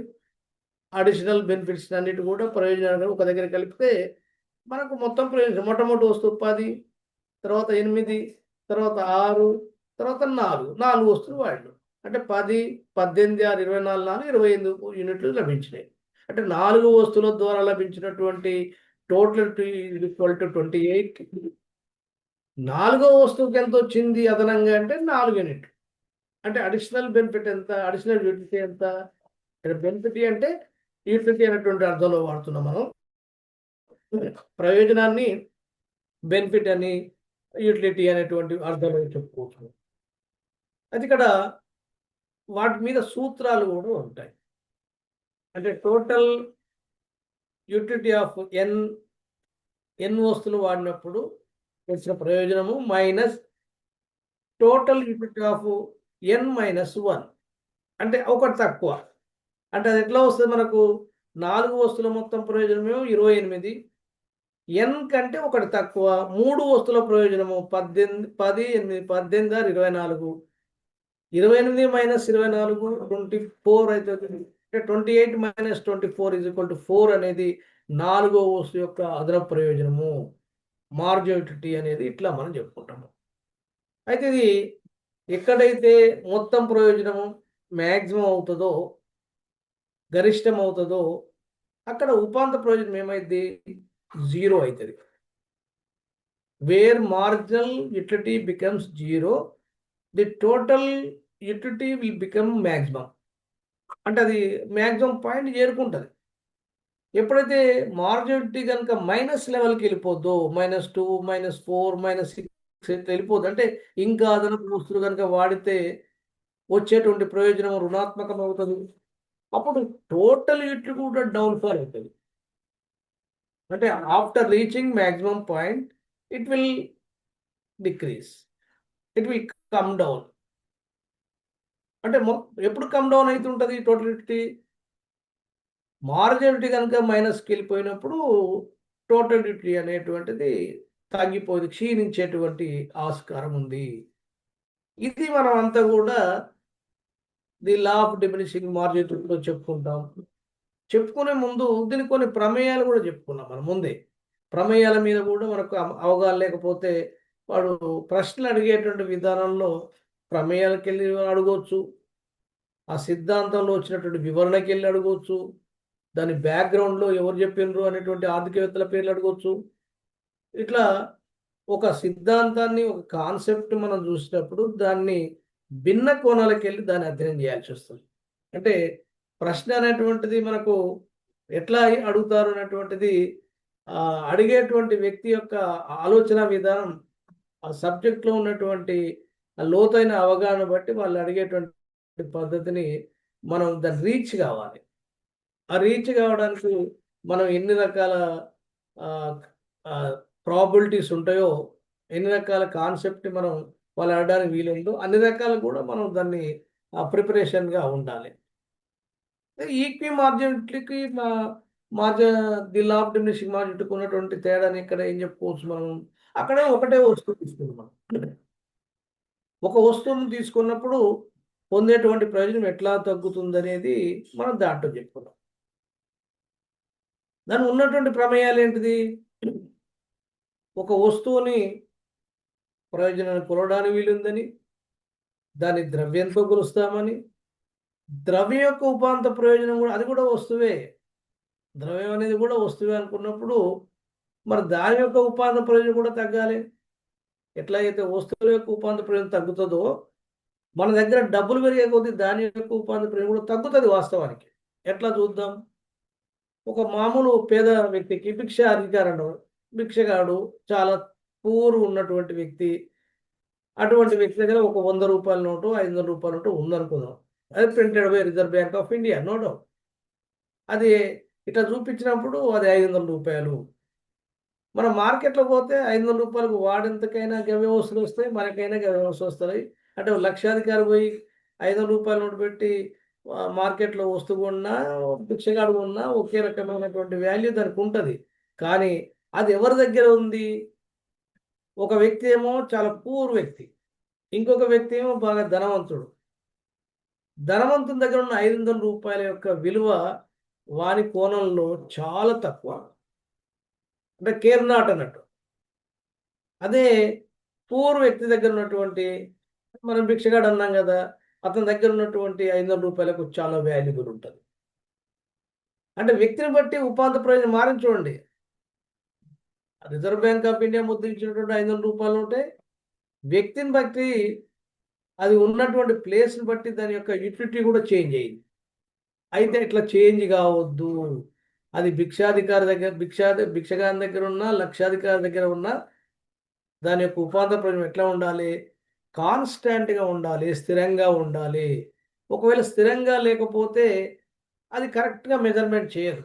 అడిషనల్ బెనిఫిట్స్ అన్నిటి కూడా ప్రయోజనాలు ఒక దగ్గర కలిపితే మనకు మొత్తం ప్రయోజనం. మొట్టమొదటి వస్తువు 10, తర్వాత 8, తర్వాత 6, తర్వాత 4 వస్తువులు వాడు. అంటే 10, 18, 6, 24, 25 యూనిట్లు లభించినాయి. అంటే 4 వస్తువుల ద్వారా లభించినటువంటి టోటల్ ఈక్వల్ టు 28. 4వ వస్తువుకి ఎంత వచ్చింది అదనంగా అంటే 4 యూనిట్లు. అంటే అడిషనల్ బెనిఫిట్ ఎంత? అడిషనల్ యూటిలిటీ ఎంత? బెనిఫిట్ అంటే యూటిలిటీ అనేటువంటి అర్థంలో వాడుతున్నాం మనం. ప్రయోజనాన్ని బెనిఫిట్ అని, యూటిలిటీ అనేటువంటి అర్థంలో చెప్పుకోవచ్చు. అది ఇక్కడ వాటి మీద సూత్రాలు కూడా ఉంటాయి. అంటే టోటల్ యూటిలిటీ ఆఫ్ ఎన్ వస్తువులు వాడినప్పుడు వచ్చిన ప్రయోజనము minus total utility of n-1 అంటే ఒకటి తక్కువ. అంటే అది ఎట్లా వస్తుంది? మనకు 4 వస్తువుల మొత్తం ప్రయోజనమేమో 28, n కంటే ఒకటి తక్కువ. 3 వస్తువుల ప్రయోజనము 18, 18, 24, 28 - 24 24 అవుతుంది. అంటే 28 - 24 4 అనేది 4వ వస్తువు యొక్క అదనపు ప్రయోజనము, మార్జినిటీ అనేది ఇట్లా మనం చెప్పుకుంటాము. అయితే ఇది ఎక్కడైతే మొత్తం ప్రయోజనము మ్యాక్సిమం అవుతుందో, గరిష్టం అవుతుందో అక్కడ ఉపాంత ప్రయోజనం ఏమైంది? 0 అవుతుంది. Where marginal utility becomes zero, the total utility will become maximum. అంటే అది మ్యాక్సిమం పాయింట్ చేరుకుంటుంది. ఎప్పుడైతే మార్జినిటీ కనుక మైనస్ లెవెల్కి వెళ్ళిపోద్దో, -2, -4, -6 వెళ్ళిపోద్దు, అంటే ఇంకా అదనపు వస్తువులు కనుక వాడితే వచ్చేటువంటి ప్రయోజనం రుణాత్మకం అవుతుంది. అప్పుడు టోటల్ యూటిలిటీ కూడా డౌన్ఫాల్ అవుతుంది. అంటే after reaching maximum point it will decrease, it will come down. అంటే ఎప్పుడు కమ్ డౌన్ అవుతుంటుంది టోటల్ యూటిలిటీ? మార్జినిటీ కనుక మైనస్కి వెళ్ళిపోయినప్పుడు టోటల్ యూటిలిటీ అనేటువంటిది తగ్గిపోయి క్షీణించేటువంటి ఆస్కారం ఉంది. ఇది మనం అంతా కూడా ది లా ఆఫ్ డిమినిషింగ్ మార్జినిటీలో చెప్పుకుంటాం. చెప్పుకునే ముందు దీనికి కొన్ని ప్రమేయాలు కూడా చెప్పుకున్నాం మనం ముందే. ప్రమేయాల మీద కూడా మనకు అవగాహన లేకపోతే వాడు ప్రశ్నలు అడిగేటువంటి విధానంలో ప్రమేయాలకు వెళ్ళి అడగవచ్చు, ఆ సిద్ధాంతంలో వచ్చినటువంటి వివరణకి వెళ్ళి అడగవచ్చు, దాని బ్యాక్గ్రౌండ్లో ఎవరు చెప్పిండ్రు అనేటువంటి ఆర్థికవేత్తల పేర్లు అడగవచ్చు. ఇట్లా ఒక సిద్ధాంతాన్ని, ఒక కాన్సెప్ట్ మనం చూసినప్పుడు దాన్ని భిన్న కోణాలకు వెళ్ళి దాన్ని అధ్యయనం చేయాల్సి వస్తుంది. అంటే ప్రశ్న అనేటువంటిది మనకు ఎట్లా అడుగుతారు అనేటువంటిది అడిగేటువంటి వ్యక్తి యొక్క ఆలోచన విధానం, ఆ సబ్జెక్ట్లో ఉన్నటువంటి లోతైన అవగాహన బట్టి వాళ్ళు అడిగేటువంటి పద్ధతిని మనం దాన్ని రీచ్ కావాలి. ఆ రీచ్ కావడానికి మనం ఎన్ని రకాల ప్రాబిలిటీస్ ఉంటాయో, ఎన్ని రకాల కాన్సెప్ట్ మనం వాళ్ళు అడగడానికి వీలుందో అన్ని రకాలు కూడా మనం దాన్ని ప్రిపరేషన్గా ఉండాలి. ఈక్వి మార్జినిటీకి ది లా ఆఫ్ డిమినిషింగ్ మార్జినిటీకి ఉన్నటువంటి తేడాని ఇక్కడ ఏం చెప్పుకోవచ్చు మనం? అక్కడే ఒకటే వస్తువు తీసుకుందాం మనం. ఒక వస్తువును తీసుకున్నప్పుడు పొందేటువంటి ప్రయోజనం ఎట్లా తగ్గుతుంది అనేది మనం దాంట్లో చెప్పుకున్నాం. దానికి ఉన్నటువంటి ప్రమేయాలు ఏంటిది? ఒక వస్తువుని ప్రయోజనాన్ని కొలవడానికి వీలుందని, దాని ద్రవ్యంతో కొలుస్తామని, ద్రవ్యం యొక్క ఉపాంత ప్రయోజనం కూడా అది కూడా వస్తువే, ద్రవ్యం అనేది కూడా వస్తువే అనుకున్నప్పుడు మరి దాని యొక్క ఉపాంత ప్రయోజనం కూడా తగ్గాలి. ఎట్లా అయితే వస్తువుల యొక్క ఉపాంత ప్రయోజనం తగ్గుతుందో మన దగ్గర డబ్బులు పెరిగే కొద్దీ దాని యొక్క ఉపాంత ప్రయోజనం కూడా తగ్గుతుంది వాస్తవానికి. ఎట్లా చూద్దాం? ఒక మామూలు పేద వ్యక్తికి భిక్ష అధికారం, భిక్షగాడు చాలా పూర్ ఉన్నటువంటి వ్యక్తి, అటువంటి వ్యక్తి దగ్గర ఒక 100 రూపాయల నోటు, 500 రూపాయల నోటు ఉందనుకుందాం. అది printed by Reserve Bank of India, no doubt. అది ఇట్లా చూపించినప్పుడు అది 500 రూపాయలు. మన మార్కెట్లో పోతే 500 రూపాయలకు వాడెంతకైనా గవ్య వస్తువులు వస్తాయి, మనకైనా గవ్య వస్తువులు వస్తాయి. అంటే లక్షాధికారి పోయి 500 రూపాయల నోటు పెట్టి మార్కెట్లో వస్తువు కొన్నా, భిక్షగాడు కొన్నా ఒకే రకమైనటువంటి వాల్యూ దానికి ఉంటుంది. కానీ అది ఎవరి దగ్గర ఉంది? ఒక వ్యక్తి ఏమో చాలా పూర్ వ్యక్తి, ఇంకొక వ్యక్తి ఏమో బాగా ధనవంతుడు. ధనవంతుని దగ్గర ఉన్న 500 రూపాయల యొక్క విలువ వాని కోణంలో చాలా తక్కువ, అంటే కేర్ నాట్ అన్నట్టు. అదే పూర్ వ్యక్తి దగ్గర ఉన్నటువంటి, మనం భిక్షగాడు అన్నాం కదా, అతని దగ్గర ఉన్నటువంటి 500 రూపాయలకు చాలా వాల్యుబుల్ ఉంటుంది. అంటే వ్యక్తిని బట్టి ఉపాంత ప్రయోజనం మారిన చూడండి. రిజర్వ్ బ్యాంక్ ఆఫ్ ఇండియా ముద్రించినటువంటి 500 రూపాయలు ఉంటే వ్యక్తిని బట్టి, అది ఉన్నటువంటి ప్లేస్ని బట్టి దాని యొక్క యూటిలిటీ కూడా చేంజ్ అయ్యింది. అయితే ఇట్లా చేంజ్ కావద్దు. అది భిక్షాధికారి దగ్గర, భిక్షగాని దగ్గర ఉన్నా, లక్షాధికారి దగ్గర ఉన్నా దాని యొక్క ఉపాంత ప్రయోజనం ఎట్లా ఉండాలి? కాన్స్టాంట్గా ఉండాలి, స్థిరంగా ఉండాలి. ఒకవేళ స్థిరంగా లేకపోతే అది కరెక్ట్గా మెజర్మెంట్ చేయదు.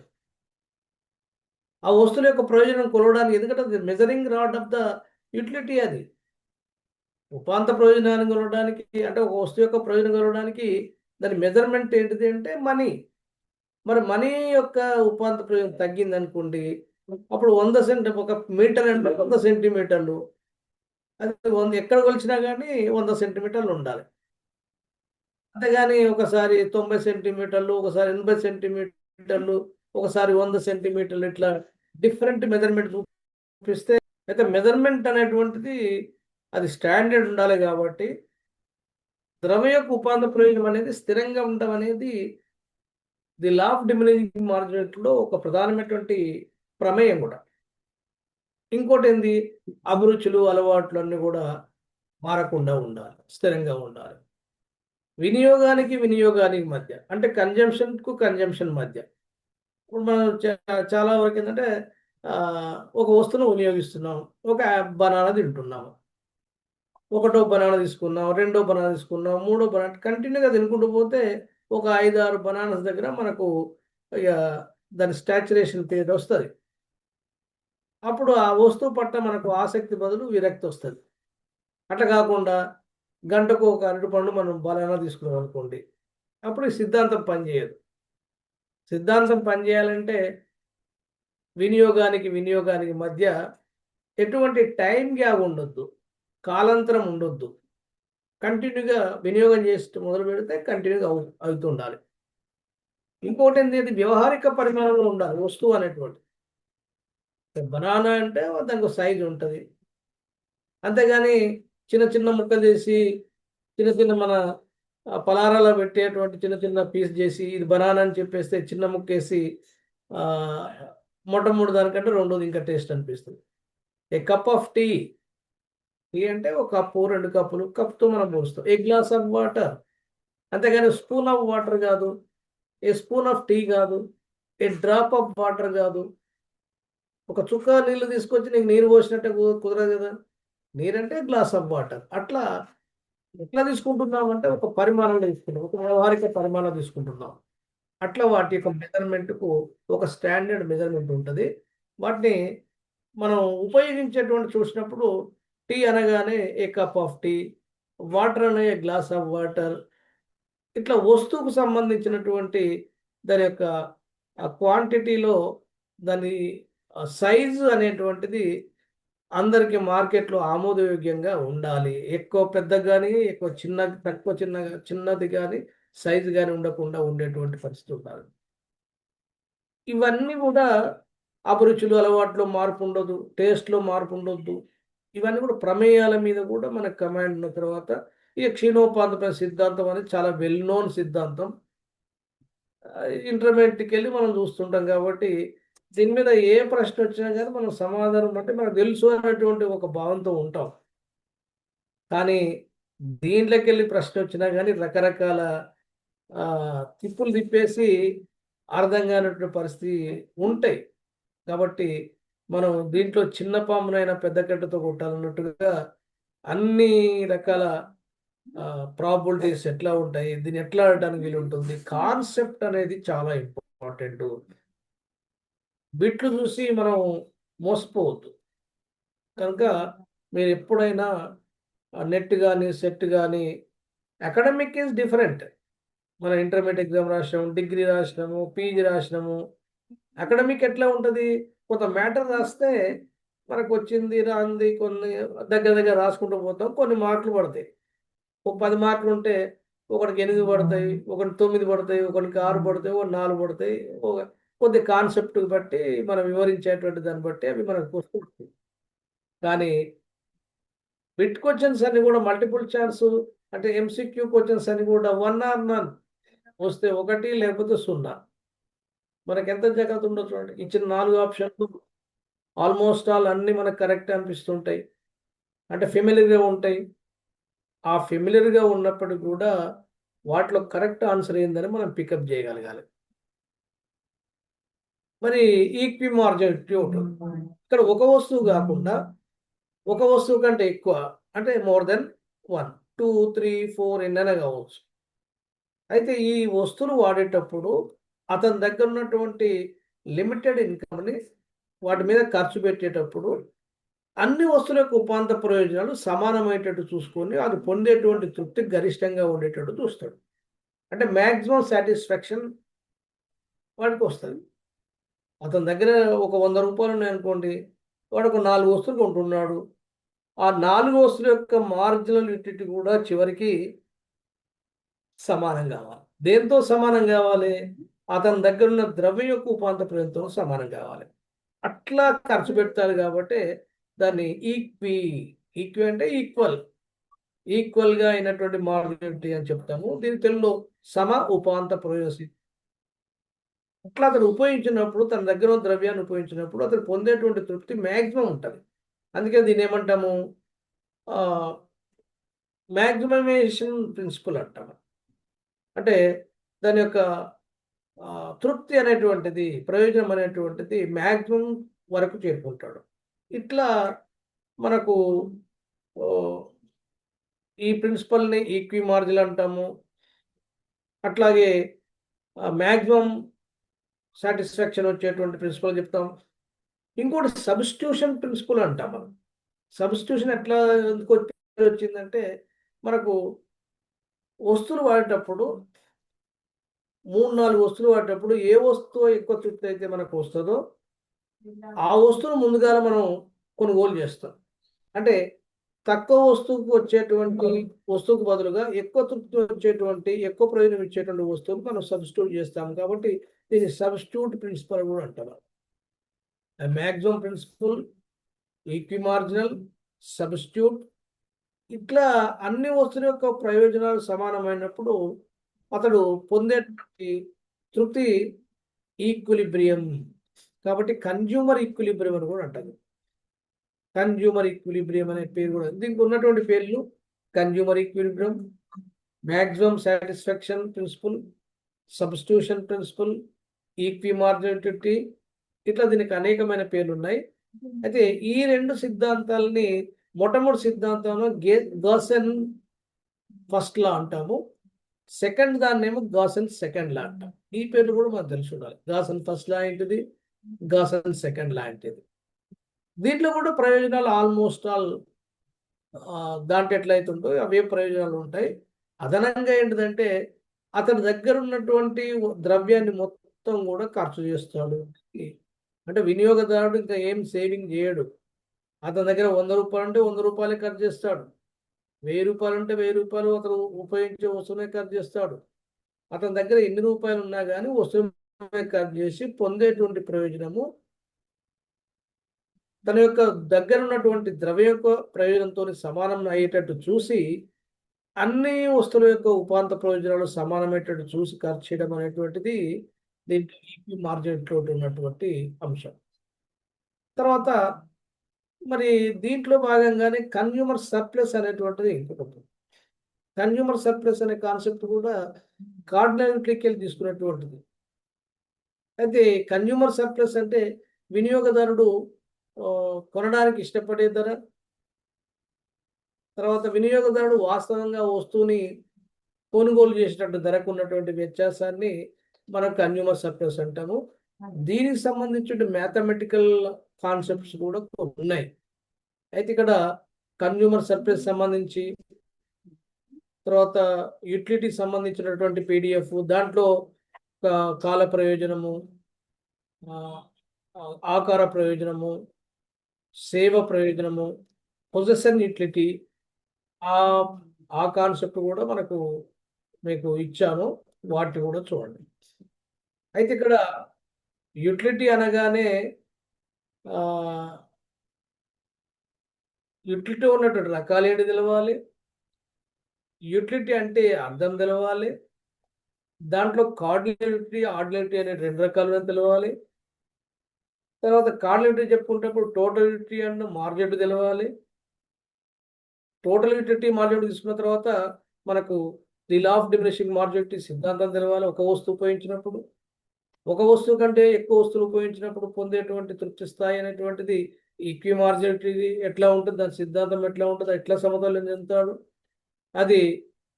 ఆ వస్తువుల యొక్క ప్రయోజనం కొలవడానికి, ఎందుకంటే అది measuring rod of the utility. అది ఉపాంత ప్రయోజనాన్ని కొలవడానికి, అంటే ఒక వస్తువు యొక్క ప్రయోజనం కొలవడానికి దాని మెజర్మెంట్ ఏంటిది అంటే మనీ. మరి మనీ యొక్క ఉపాంత ప్రయోజనం తగ్గింది అనుకోండి, అప్పుడు 100 ఒక మీటర్ అంటే 100 సెంటీమీటర్లు, అది 100 ఎక్కడ కొలిచినా కానీ 100 సెంటీమీటర్లు ఉండాలి. అంతేగాని ఒకసారి 90 సెంటీమీటర్లు, ఒకసారి 80 సెంటీమీటర్లు, ఒకసారి 100 సెంటీమీటర్లు, ఇట్లా డిఫరెంట్ మెజర్మెంట్ చూపిస్తే, అయితే మెజర్మెంట్ అనేటువంటిది అది స్టాండర్డ్ ఉండాలి. కాబట్టి ద్రవ్య యొక్క ఉపాంత ప్రయోజనం అనేది స్థిరంగా ఉండడం అనేది ది లా ఆఫ్ డిమినిషింగ్ మార్జినిటీలో ఒక ప్రధానమైనటువంటి ప్రమేయం కూడా. ఇంకోటి ఏంది, అభిరుచులు అలవాట్లు అన్నీ కూడా మారకుండా ఉండాలి, స్థిరంగా ఉండాలి. వినియోగానికి మధ్య అంటే కన్జంప్షన్ మధ్య ఇప్పుడు మనం చాలా వరకు ఏంటంటే ఒక వస్తువును వినియోగిస్తున్నాం, ఒక బనానా తింటున్నాము, ఒకటో బనానా తీసుకున్నాం, రెండో బనానా తీసుకున్నాం, మూడో బనానా కంటిన్యూగా తినుకుంటూ పోతే ఒక 5-6 బనానాస్ దగ్గర మనకు ఇక దాని స్టాచురేషన్ పీరియడ్ వస్తుంది. అప్పుడు ఆ వస్తువు పట్ల మనకు ఆసక్తి బదులు విరక్తి వస్తుంది. అట్లా కాకుండా గంటకు ఒక అరటిపండు మనం బనానా తీసుకున్నాం అనుకోండి, అప్పుడు ఈ సిద్ధాంతం పనిచేయదు. సిద్ధాంతం పనిచేయాలంటే వినియోగానికి మధ్య ఎటువంటి టైం గ్యాప్ ఉండొద్దు, కాలాంతరం ఉండొద్దు. కంటిన్యూగా వినియోగం చేసి మొదలు పెడితే కంటిన్యూగా అవుతుండాలి. ఇంకోటి ఏంటి, అది వ్యవహారిక పరిమాణంలో ఉండాలి వస్తువు అనేటువంటి. బనానా అంటే దానికి సైజు ఉంటుంది, అంతేగాని చిన్న చిన్న ముక్కలు చేసి చిన్న మన పలారాలో పెట్టేటువంటి చిన్న పీస్ చేసి ఇది బనానా అని చెప్పేస్తే చిన్న ముక్కేసి మొట్టమొదటి దానికంటే రెండోది ఇంకా టేస్ట్ అనిపిస్తుంది. ఏ కప్ ఆఫ్ టీ అంటే ఒక కప్పు 2 కప్పులు కప్తో మనం పోస్తాం. ఏ గ్లాస్ ఆఫ్ వాటర్, అంతేగాని స్పూన్ ఆఫ్ వాటర్ కాదు, ఏ స్పూన్ ఆఫ్ టీ కాదు, ఏ డ్రాప్ ఆఫ్ వాటర్ కాదు. ఒక చుక్క నీళ్ళు తీసుకొచ్చి నీకు నీరు పోసినట్టే కుదరదు కదా. నీరంటే గ్లాస్ ఆఫ్ వాటర్. అట్లా ఎట్లా తీసుకుంటున్నామంటే ఒక పరిమాణంలో తీసుకుంటాం, ఒక వ్యవహారిక పరిమాణం తీసుకుంటున్నాం. అట్లా వాటి యొక్క మెజర్మెంట్కు ఒక స్టాండర్డ్ మెజర్మెంట్ ఉంటుంది. వాటిని మనం ఉపయోగించేటువంటి చూసినప్పుడు టీ అనగానే a cup of tea, water అనే గ్లాస్ ఆఫ్ వాటర్, ఇట్లా వస్తువుకు సంబంధించినటువంటి దాని యొక్క క్వాంటిటీలో దాని సైజు అనేటువంటిది అందరికీ మార్కెట్లో ఆమోదయోగ్యంగా ఉండాలి. ఎక్కువ పెద్దగా కానీ, ఎక్కువ తక్కువ చిన్నది కానీ, సైజు కానీ ఉండకుండా ఉండేటువంటి పరిస్థితి ఉండాలి. ఇవన్నీ కూడా అభిరుచులు అలవాట్లో మార్పు ఉండదు, టేస్ట్లో మార్పు ఉండొద్దు. ఇవన్నీ కూడా ప్రమేయాల మీద కూడా మనకు కమాండ్ ఉన్న తర్వాత ఈ క్షీణోపాత సిద్ధాంతం అనేది చాలా వెల్ నోన్ సిద్ధాంతం. ఇంటర్మీడియట్కి వెళ్ళి మనం చూస్తుంటాం కాబట్టి దీని మీద ఏ ప్రశ్న వచ్చినా కానీ మనం సమాధానం అంటే మనకు తెలుసు అనేటువంటి ఒక భావంతో ఉంటాం. కానీ దీంట్లోకి వెళ్ళి ప్రశ్న వచ్చినా కానీ రకరకాల తిప్పులు తిప్పేసి అర్థం కానటువంటి పరిస్థితి ఉంటాయి. కాబట్టి మనం దీంట్లో చిన్న పామునైనా పెద్ద కట్టతో కొట్టాలన్నట్టుగా అన్ని రకాల ప్రాబిలిటీస్ ఎట్లా ఉంటాయి, దీన్ని ఎట్లా ఆడటానికి వీలు ఉంటుంది, కాన్సెప్ట్ అనేది చాలా ఇంపార్టెంట్. బిట్లు చూసి మనం మోసపోవద్దు. కనుక మీరు ఎప్పుడైనా నెట్ కానీ సెట్ కానీ అకాడమిక్ ఈజ్ డిఫరెంట్. మన ఇంటర్మీడియట్ ఎగ్జామ్ రాసినాము, డిగ్రీ రాసినాము, పీజీ రాసినాము. అకాడమిక్ ఎట్లా ఉంటుంది, కొంత మ్యాటర్ రాస్తే మనకు వచ్చింది రాంది కొన్ని దగ్గర రాసుకుంటూ పోతాం, కొన్ని మార్కులు పడతాయి. ఒక 10 మార్కులు ఉంటే ఒకటికి 8 పడతాయి, ఒకటి 9 పడతాయి, ఒకరికి 6 పడతాయి, ఒక 4 పడతాయి. కొద్ది కాన్సెప్ట్ బట్టి మనం వివరించేటువంటి దాన్ని బట్టి అవి మనకు వస్తుంది. కానీ బిట్ క్వశ్చన్స్ అన్ని కూడా మల్టిపుల్ ఛాన్స్ అంటే ఎంసీక్యూ క్వశ్చన్స్ అని కూడా 1 ఆర్ నన్ వస్తే 1 లేకపోతే 0. మనకి ఎంత జాగ్రత్త ఉండదు చూడండి. ఇచ్చిన 4 ఆప్షన్లు ఆల్మోస్ట్ ఆల్ అన్ని మనకు కరెక్ట్ అనిపిస్తుంటాయి, అంటే ఫెమిలియర్గా ఉంటాయి. ఆ ఫెమిలియర్గా ఉన్నప్పటికీ కూడా వాటిలో కరెక్ట్ ఆన్సర్ ఏందని మనం పికప్ చేయగలగాలి. మరి ఈక్విమార్జినిటీ ఇక్కడ ఒక వస్తువు కాకుండా ఒక వస్తువు కంటే ఎక్కువ అంటే మోర్ దెన్ 1, 2, 3, 4 ఎన్నైనా కావచ్చు. అయితే ఈ వస్తువులు వాడేటప్పుడు అతని దగ్గర ఉన్నటువంటి లిమిటెడ్ ఇన్కమ్ని వాటి మీద ఖర్చు పెట్టేటప్పుడు అన్ని వస్తువుల యొక్క ఉపాంత ప్రయోజనాలు సమానమయ్యేటట్టు చూసుకొని అది పొందేటువంటి తృప్తి గరిష్టంగా ఉండేటట్టు చూస్తాడు. అంటే మ్యాక్సిమం సాటిస్ఫాక్షన్ వాడికి వస్తుంది. అతని దగ్గర ఒక 100 రూపాయలు ఉన్నాయనుకోండి, వాడు ఒక 4 వస్తువులు కొంటున్నాడు. ఆ 4 వస్తువుల యొక్క మార్జినల్ యూటిలిటీ కూడా చివరికి సమానం కావాలి. దేంతో సమానం కావాలి? అతని దగ్గర ఉన్న ద్రవ్యం యొక్క ఉపాంత ప్రయోజనంతో సమానం కావాలి. అట్లా ఖర్చు పెడతారు కాబట్టి దాన్ని ఈక్వి అంటే ఈక్వల్గా అయినటువంటి మార్జినల్ యూటిలిటీ అని చెప్తాము. దీని తెలుగులో సమ ఉపాంత ప్రయోజనం అట్లా అతను ఉపయోగించినప్పుడు, తన దగ్గర ఉన్న ద్రవ్యాన్ని ఉపయోగించినప్పుడు అతను పొందేటువంటి తృప్తి మ్యాక్సిమం ఉంటుంది. అందుకే దీన్ని ఏమంటాము, మ్యాక్సిమైజేషన్ ప్రిన్సిపల్ అంటాం. అంటే దాని యొక్క తృప్తి అనేటువంటిది, ప్రయోజనం అనేటువంటిది మ్యాక్సిమం వరకు చేరుకుంటాడు. ఇట్లా మనకు ఈ ప్రిన్సిపల్ని ఈక్వి మార్జిన్ అంటాము. అట్లాగే మ్యాక్సిమం సాటిస్ఫాక్షన్ వచ్చేటువంటి ప్రిన్సిపల్ చెప్తాం. ఇంకోటి సబ్స్టిట్యూషన్ ప్రిన్సిపల్ అంటాం మనం. సబ్స్టిట్యూషన్ ఎట్లా ఎందుకు వచ్చిందంటే, మనకు వస్తువులు వాడేటప్పుడు 3-4 వస్తువులు వాడేటప్పుడు ఏ వస్తువు ఎక్కువ తృప్తి అయితే మనకు వస్తుందో ఆ వస్తువును ముందుగా మనం కొనుగోలు చేస్తాం. అంటే తక్కువ వస్తువుకు వచ్చేటువంటి వస్తువుకు బదులుగా ఎక్కువ తృప్తి వచ్చేటువంటి, ఎక్కువ ప్రయోజనం ఇచ్చేటువంటి వస్తువులు మనం సబ్స్టిట్యూట్ చేస్తాం. కాబట్టి దీన్ని సబ్స్టిట్యూట్ ప్రిన్సిపల్ కూడా అంటారు. Maximum principle, equi marginal, substitute, ఇట్లా అన్ని వస్తువుల యొక్క ప్రయోజనాలు సమానమైనప్పుడు అతడు పొందేటువంటి తృప్తి ఈక్విలిబ్రియం. కాబట్టి కన్జ్యూమర్ ఈక్విలిబ్రియం అని కూడా అంటారు. కన్జ్యూమర్ ఈక్విలిబ్రియం అనే పేరు కూడా, దీనికి ఉన్నటువంటి పేర్లు consumer equilibrium, maximum satisfaction principle, substitution principle, equi marginality, ఇట్లా దీనికి అనేకమైన పేర్లు ఉన్నాయి. అయితే ఈ రెండు సిద్ధాంతాలని మొట్టమొదటి సిద్ధాంతంలో గాసెన్ ఫస్ట్ లా అంటాము. సెకండ్ దాన్నేమో గాసెన్ సెకండ్ లా అంటాం. ఈ పేర్లు కూడా మనకు తెలిసి ఉండాలి. గాసెన్ ఫస్ట్ లా ఏంటిది, గాసెన్ సెకండ్ లా ఏంటిది. దీంట్లో కూడా ప్రయోజనాలు ఆల్మోస్ట్ ఆల్ దాంట్లో ఎట్లయితుంటో అవే ప్రయోజనాలు ఉంటాయి. అదనంగా ఏంటిదంటే, అతని దగ్గర ఉన్నటువంటి ద్రవ్యాన్ని మొత్తం కూడా ఖర్చు చేస్తాడు. అంటే వినియోగదారుడు ఇంకా ఏం సేవింగ్ చేయడు. అతని దగ్గర 100 రూపాయలు ఉంటే 100 రూపాయలే ఖర్చు చేస్తాడు. 1000 రూపాయలు ఉంటే 1000 రూపాయలు అతను ఉపయోగించే వస్తువునే ఖర్చు చేస్తాడు. అతని దగ్గర ఎన్ని రూపాయలు ఉన్నా కానీ వస్తువునే ఖర్చు చేసి పొందేటువంటి ప్రయోజనము తన యొక్క దగ్గర ఉన్నటువంటి ద్రవ్య యొక్క ప్రయోజనంతో సమానం అయ్యేటట్టు చూసి, అన్ని వస్తువుల యొక్క ఉపాంత ప్రయోజనాలు సమానమయ్యేటట్టు చూసి ఖర్చు చేయడం అనేటువంటిది దీంట్లో ఈక్వి మార్జిన్లో ఉన్నటువంటి అంశం. తర్వాత మరి దీంట్లో భాగంగానే కన్జ్యూమర్ సర్ప్లస్ అనేటువంటిది ఇంకొకటి. కన్జ్యూమర్ సర్ప్లస్ అనే కాన్సెప్ట్ కూడా కార్డినల్కి వెళ్ళి తీసుకున్నటువంటిది. అయితే కన్జ్యూమర్ సర్ప్లస్ అంటే వినియోగదారుడు కొనడానికి ఇష్టపడే ధర, తర్వాత వినియోగదారుడు వాస్తవంగా వస్తువుని కొనుగోలు చేసేటట్టు ధరకు ఉన్నటువంటి వ్యత్యాసాన్ని మనం కన్జ్యూమర్ సర్ప్లస్ అంటాము. దీనికి సంబంధించిన మ్యాథమెటికల్ కాన్సెప్ట్స్ కూడా ఉన్నాయి. అయితే ఇక్కడ కన్జ్యూమర్ సర్ప్లస్ సంబంధించి, తర్వాత యూటిలిటీ సంబంధించినటువంటి పీడిఎఫ్, దాంట్లో కాల ప్రయోజనము, ఆకార ప్రయోజనము, సేవ ప్రయోజనము, పొజెషన్ యూటిలిటీ, ఆ కాన్సెప్ట్ కూడా మీకు ఇచ్చాను. వాటిని కూడా చూడండి. అయితే ఇక్కడ యూటిలిటీ అనగానే యూటిలిటీ ఉన్నటువంటి రకాలు ఏంటి తెలవాలి. యూటిలిటీ అంటే అర్థం తెలవాలి. దాంట్లో కార్డినలిటీ, ఆర్డినలిటీ అనే 2 రకాలు తెలవాలి. తర్వాత కార్డినలిటీ చెప్పుకుంటప్పుడు టోటల్ యూటిలిటీ అండ్ మార్జిన్ తెలవాలి. టోటల్ యూటిలిటీ మార్జిన్ తీసుకున్న తర్వాత మనకు the law of diminishing marginality సిద్ధాంతం తెలవాలి. ఒక వస్తువు ఉపయోగించినప్పుడు, ఒక వస్తువు కంటే ఎక్కువ వస్తువులు ఉపయోగించినప్పుడు పొందేటువంటి తృప్తి స్థాయి అనేటువంటిది ఈక్వి మార్జినిటీ ఎట్లా ఉంటుంది, దాని సిద్ధాంతం ఎట్లా ఉంటుంది, ఎట్లా సమతుల్యం చెందుతాడు, అది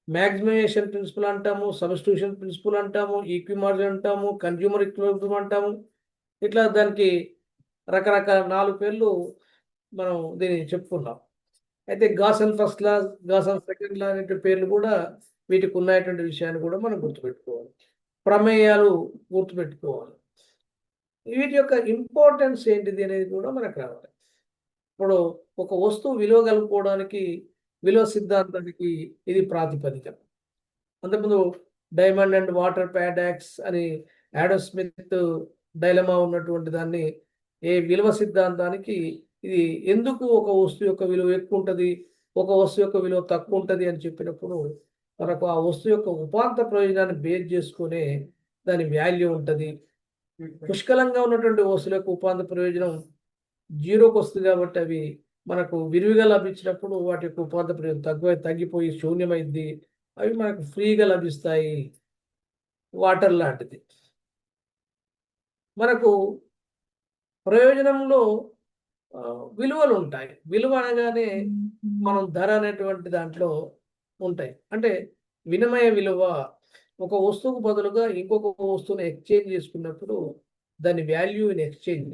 మ్యాక్సిమైజేషన్ ప్రిన్సిపల్ అంటాము, సబ్స్టిట్యూషన్ ప్రిన్సిపల్ అంటాము, ఈక్వి మార్జిన్ అంటాము, కన్జ్యూమర్ ఈక్విలిబ్రియం అంటాము. ఇట్లా దానికి రకరకాల 4 పేర్లు మనం దీన్ని చెప్పుకున్నాం. అయితే గాసన్ ఫస్ట్ లా, గాసన్ సెకండ్ లా అనే పేర్లు కూడా వీటికి ఉన్నటువంటి విషయాన్ని కూడా మనం గుర్తుపెట్టుకోవాలి. ప్రమేయాలు గుర్తుపెట్టుకోవాలి. వీటి యొక్క ఇంపార్టెన్స్ ఏంటిది అనేది కూడా మనకు రావాలి. ఇప్పుడు ఒక వస్తువు విలువ కలుపుకోవడానికి విలువ సిద్ధాంతానికి ఇది ప్రాతిపదిక. అంతకుముందు డైమండ్ అండ్ వాటర్ పారాడాక్స్ అని ఆడమ్ స్మిత్ డైలమా ఉన్నటువంటి దాన్ని విలువ సిద్ధాంతానికి ఇది ఎందుకు ఒక వస్తువు యొక్క విలువ ఎక్కువ ఉంటుంది, ఒక వస్తువు యొక్క విలువ తక్కువ ఉంటుంది అని చెప్పినప్పుడు మనకు ఆ వస్తువు యొక్క ఉపాంత ప్రయోజనాన్ని బేస్ చేసుకునే దాని వాల్యూ ఉంటుంది. పుష్కలంగా ఉన్నటువంటి వస్తువుల యొక్క ఉపాధి ప్రయోజనం జీరోకి వస్తుంది కాబట్టి అవి మనకు విరివిగా లభించినప్పుడు వాటి యొక్క ఉపాధి ప్రయోజనం తగ్గిపోయి శూన్యమైంది. అవి మనకు ఫ్రీగా లభిస్తాయి. వాటర్ లాంటిది. మనకు ప్రయోజనంలో విలువలు ఉంటాయి. విలువ అనగానే మనం ధర అనేటువంటి దాంట్లో ఉంటాయి. అంటే వినిమయ విలువ, ఒక వస్తువుకు బదులుగా ఇంకొక వస్తువుని ఎక్స్చేంజ్ చేసుకున్నప్పుడు దాని value in exchange.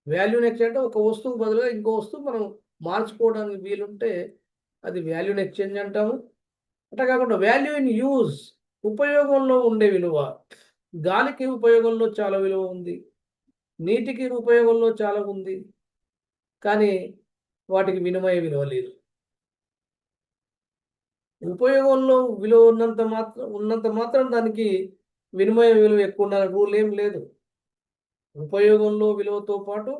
Value in exchange అంటే ఒక వస్తువుకు బదులుగా ఇంకో వస్తువు మనం మార్చుకోవడానికి వీలుంటే అది వాల్యూ ఇన్ ఎక్స్చేంజ్ అంటాము. అట్లా కాకుండా వాల్యూ ఇన్ యూజ్, ఉపయోగంలో ఉండే విలువ. గాలికి ఉపయోగంలో చాలా విలువ ఉంది. నీటికి ఉపయోగంలో చాలా ఉంది. కానీ వాటికి వినిమయ విలువ లేదు. ఉపయోగంలో విలువ ఉన్నంత మాత్రం దానికి వినిమయ విలువ ఎక్కువ ఉండాలి రూల్ ఏం లేదు. ఉపయోగంలో విలువతో పాటు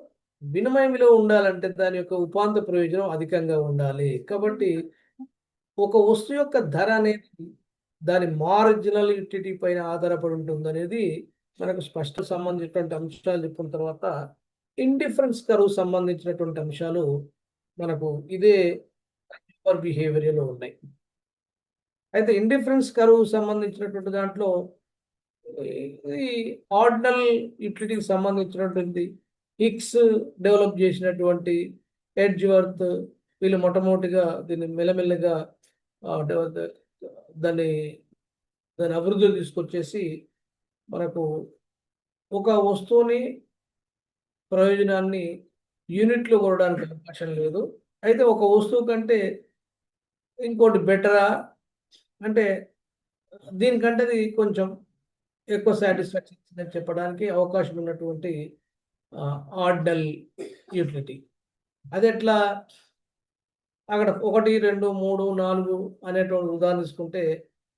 వినిమయ విలువ ఉండాలంటే దాని యొక్క ఉపాంత ప్రయోజనం అధికంగా ఉండాలి. కాబట్టి ఒక వస్తువు యొక్క ధర అనేది దాని మార్జినలిటీ పైన ఆధారపడి ఉంటుంది అనేది మనకు స్పష్ట సంబంధించినటువంటి అంశాలు చెప్పిన తర్వాత ఇండిఫరెన్స్ కర్వ్ సంబంధించినటువంటి అంశాలు మనకు ఇదే బిహేవియర్లో ఉన్నాయి. అయితే ఇండిఫరెన్స్ కర్వ్ సంబంధించినటువంటి దాంట్లో ఈ ఆర్డినల్ యూటిలిటీకి సంబంధించినటువంటి హిక్స్ డెవలప్ చేసినటువంటి ఎడ్జ్వర్త్ వీళ్ళు మొట్టమొదటిగా దీన్ని మెల్లమెల్లగా దాన్ని అభివృద్ధి తీసుకొచ్చేసి మనకు ఒక వస్తువుని ప్రయోజనాన్ని యూనిట్లో కొనడానికి అవకాశం లేదు. అయితే ఒక వస్తువు కంటే ఇంకోటి బెటరా అంటే దీనికంటే అది కొంచెం ఎక్కువ సాటిస్ఫాక్షన్ అని చెప్పడానికి అవకాశం ఉన్నటువంటి ఆర్డినల్ యూటిలిటీ. అది ఎట్లా అక్కడ 1, 2, 3, 4 అనేటువంటి ఉదాహరణ తీసుకుంటే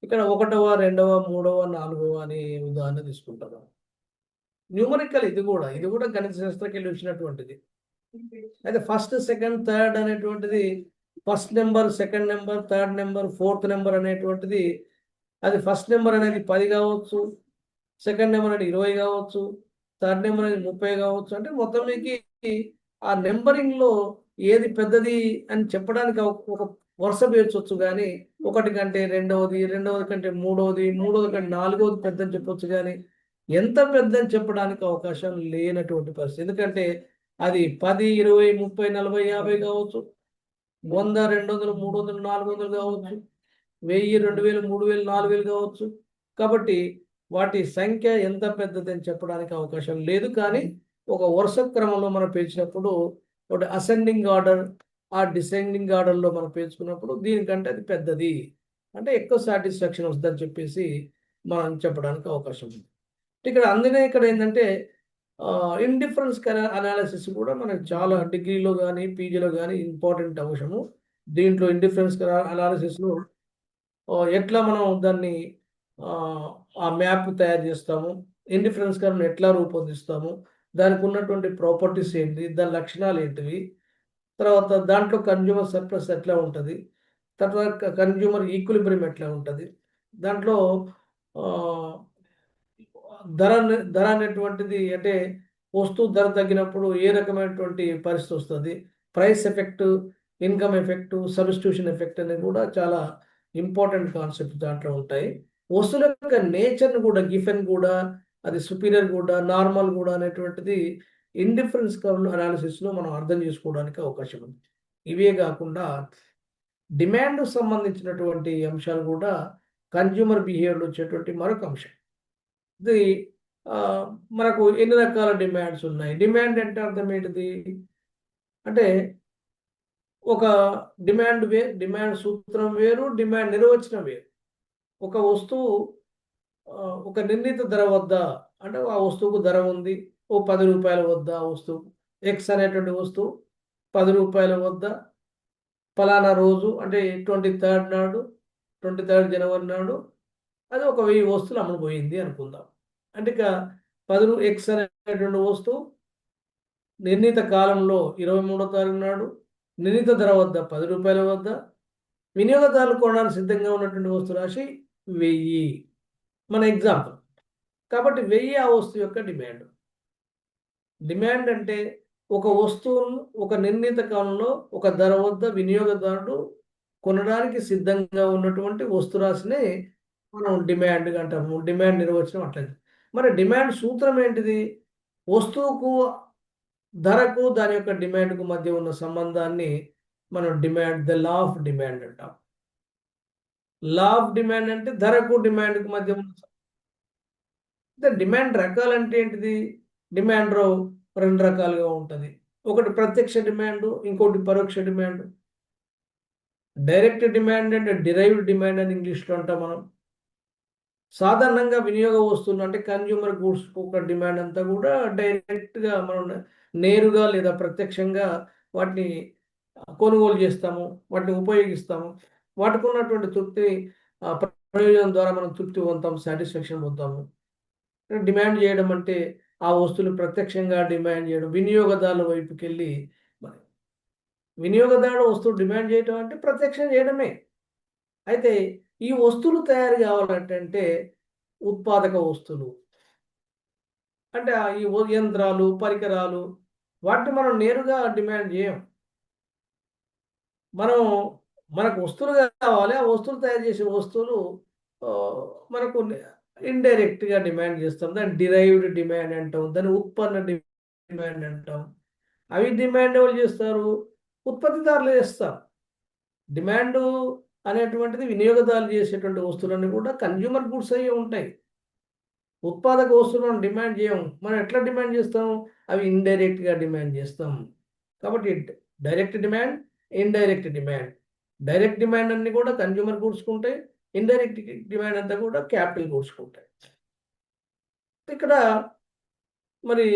ఇక్కడ 1వ, 2వ, 3వ, 4వ అనే ఉదాహరణ తీసుకుంటారు. న్యూమరికల్ ఇది కూడా గణిత శాస్త్రకి వచ్చినటువంటిది. అయితే ఫస్ట్, సెకండ్, థర్డ్ అనేటువంటిది first number, second number, third number, fourth number అనేటువంటిది అది ఫస్ట్ నెంబర్ అనేది 10 కావచ్చు, సెకండ్ నెంబర్ అనేది 20 కావచ్చు, థర్డ్ నెంబర్ అనేది 30 కావచ్చు. అంటే మొత్తం మీకు ఆ నెంబరింగ్లో ఏది పెద్దది అని చెప్పడానికి ఒక వరుస పేర్చొచ్చు. కానీ ఒకటి కంటే రెండవది, రెండవది కంటే మూడవది, మూడవది కంటే నాలుగవది పెద్దని చెప్పొచ్చు. కానీ ఎంత పెద్దని చెప్పడానికి అవకాశం లేనటువంటి పరిస్థితి. ఎందుకంటే అది 10, 20, 30, 40, 50 కావచ్చు, 100, 200, 300, 400 కావచ్చు, 1000, 2000, 3000, 4000 కావచ్చు. కాబట్టి వాటి సంఖ్య ఎంత పెద్దది అని చెప్పడానికి అవకాశం లేదు. కానీ ఒక వరుస క్రమంలో మనం పేర్చినప్పుడు ఒకటి అసెండింగ్ ఆర్డర్, ఆ డిసెండింగ్ ఆర్డర్లో మనం పేర్చుకున్నప్పుడు దీనికంటే అది పెద్దది అంటే ఎక్కువ సాటిస్ఫాక్షన్ వస్తుందని చెప్పేసి మనం చెప్పడానికి అవకాశం ఉంది. ఇక్కడ అందుకే ఇక్కడ ఏంటంటే ఇండిఫరెన్స్ అనాలిసిస్ కూడా మనకు చాలా డిగ్రీలో కానీ పీజీలో కానీ ఇంపార్టెంట్ అంశము. దీంట్లో ఇండిఫరెన్స్ అనాలిసిస్లో ఎట్లా మనం దాన్ని ఆ మ్యాప్ తయారు చేస్తాము, ఇండిఫరెన్స్ కర్వ్ను ఎట్లా రూపొందిస్తాము, దానికి ఉన్నటువంటి ప్రాపర్టీస్ ఏంటి, దాని లక్షణాలు ఏంటివి, తర్వాత దాంట్లో కన్జ్యూమర్ సర్ప్లస్ ఎట్లా ఉంటుంది, తర్వాత కన్జ్యూమర్ ఈక్విలిబ్రియం ఎట్లా ఉంటుంది, దాంట్లో ధర అనేటువంటిది అంటే వస్తువు ధర తగ్గినప్పుడు ఏ రకమైనటువంటి పరిస్థితి వస్తుంది, price effect, income effect, substitution effect అనేది కూడా చాలా ఇంపార్టెంట్ కాన్సెప్ట్ దాంట్లో ఉంటాయి. వస్తువుల యొక్క నేచర్ని కూడా గిఫెన్ కూడా అది సుపీరియర్ కూడా నార్మల్ కూడా అనేటువంటిది ఇండిఫరెన్స్ కర్వ్ అనాలిసిస్లో మనం అర్థం చేసుకోవడానికి అవకాశం ఉంది. ఇవే కాకుండా డిమాండ్ సంబంధించినటువంటి అంశాలు కూడా కన్జ్యూమర్ బిహేవియర్లో వచ్చేటువంటి మరొక అంశం. ఇది మనకు ఎన్ని రకాల డిమాండ్స్ ఉన్నాయి. డిమాండ్ అంటే అర్థం ఏంటిది అంటే ఒక డిమాండ్ సూత్రం వేరు, డిమాండ్ నిర్వచనం వేరు. ఒక వస్తువు ఒక నిర్ణీత ధర వద్ద అంటే ఆ వస్తువుకు ధర ఉంది, ఓ 10 రూపాయల వద్ద ఆ వస్తువు ఎక్స్ అనేటువంటి వస్తువు 10 రూపాయల వద్ద ఫలానా రోజు అంటే 23rd జనవరి నాడు అది ఒక 1000 వస్తువులు అమ్ముడుపోయింది అనుకుందాం. అంటే ఇక 10 ఎక్స్ అనేటువంటి వస్తువు నిర్ణీత కాలంలో 23వ తారీఖు నాడు నిర్ణీత ధర వద్ద 10 రూపాయల వద్ద వినియోగదారులు కొనడానికి సిద్ధంగా ఉన్నటువంటి వస్తు రాశి 1000. మన ఎగ్జాంపుల్ కాబట్టి 1000 ఆ వస్తువు యొక్క డిమాండ్. డిమాండ్ అంటే ఒక వస్తువును ఒక నిర్ణీత కాలంలో ఒక ధర వద్ద వినియోగదారుడు కొనడానికి సిద్ధంగా ఉన్నటువంటి వస్తురాశిని మనం డిమాండ్ అంటాము. డిమాండ్ నిర్వచనం అట్లది. మరి డిమాండ్ సూత్రం ఏంటిది? వస్తువుకు ధరకు దాని యొక్క డిమాండ్కు మధ్య ఉన్న సంబంధాన్ని మనం ద లా ఆఫ్ డిమాండ్ అంటాం. లా ఆఫ్ డిమాండ్ అంటే ధరకు డిమాండ్కు మధ్య ఉన్న డిమాండ్ రకాలంటే ఏంటిది? డిమాండ్ రెండు రకాలుగా ఉంటుంది. ఒకటి ప్రత్యక్ష డిమాండ్, ఇంకోటి పరోక్ష డిమాండ్. డైరెక్ట్ డిమాండ్ అంటే డిరైవ్డ్ డిమాండ్ అని ఇంగ్లీష్లో అంటాం మనం. సాధారణంగా వినియోగ వస్తువులు అంటే కన్జ్యూమర్ గూడ్స్ ఒక డిమాండ్ అంతా కూడా డైరెక్ట్గా మనం నేరుగా లేదా ప్రత్యక్షంగా వాటిని కొనుగోలు చేస్తాము, వాటిని ఉపయోగిస్తాము. వాటికి ఉన్నటువంటి తృప్తి ప్రయోజనం ద్వారా మనం తృప్తి పొందుతాం, సాటిస్ఫాక్షన్ పొందుతాము. డిమాండ్ చేయడం అంటే ఆ వస్తువులు ప్రత్యక్షంగా డిమాండ్ చేయడం, వినియోగదారుల వైపుకి వెళ్ళి వినియోగదారుడు వస్తువు డిమాండ్ చేయడం అంటే ప్రత్యక్షం చేయడమే. అయితే ఈ వస్తువులు తయారు కావాలంటే ఉత్పాదక వస్తువులు అంటే ఈ యంత్రాలు, పరికరాలు వాటిని మనం నేరుగా డిమాండ్ చేయం. మనకు వస్తువులు కావాలి. ఆ వస్తువులు తయారు చేసే వస్తువులు మనకు ఇండైరెక్ట్గా డిమాండ్ చేస్తాం. దాన్ని డిరైవ్డ్ డిమాండ్ అంటాం, దాన్ని ఉత్పన్న డిమాండ్ అంటాం. అవి డిమాండ్ ఎవరు చేస్తారు? ఉత్పత్తిదారులు చేస్తారు. డిమాండ్ అనేటువంటిది వినియోగదారులు చేసేటువంటి వస్తువులన్నీ కూడా కన్జ్యూమర్ గుడ్స్ అయ్యి ఉంటాయి. ఉత్పాదక వస్తువులను డిమాండ్ చేయం. మనం ఎట్లా డిమాండ్ చేస్తాం? అవి ఇండైరెక్ట్గా డిమాండ్ చేస్తాం. కాబట్టి direct demand, indirect demand. Direct demand అన్ని కూడా కన్జ్యూమర్ గూడ్స్కి ఉంటాయి. ఇండైరెక్ట్ డిమాండ్ అంతా కూడా క్యాపిటల్ గూడ్స్కి ఉంటాయి. ఇక్కడ మరి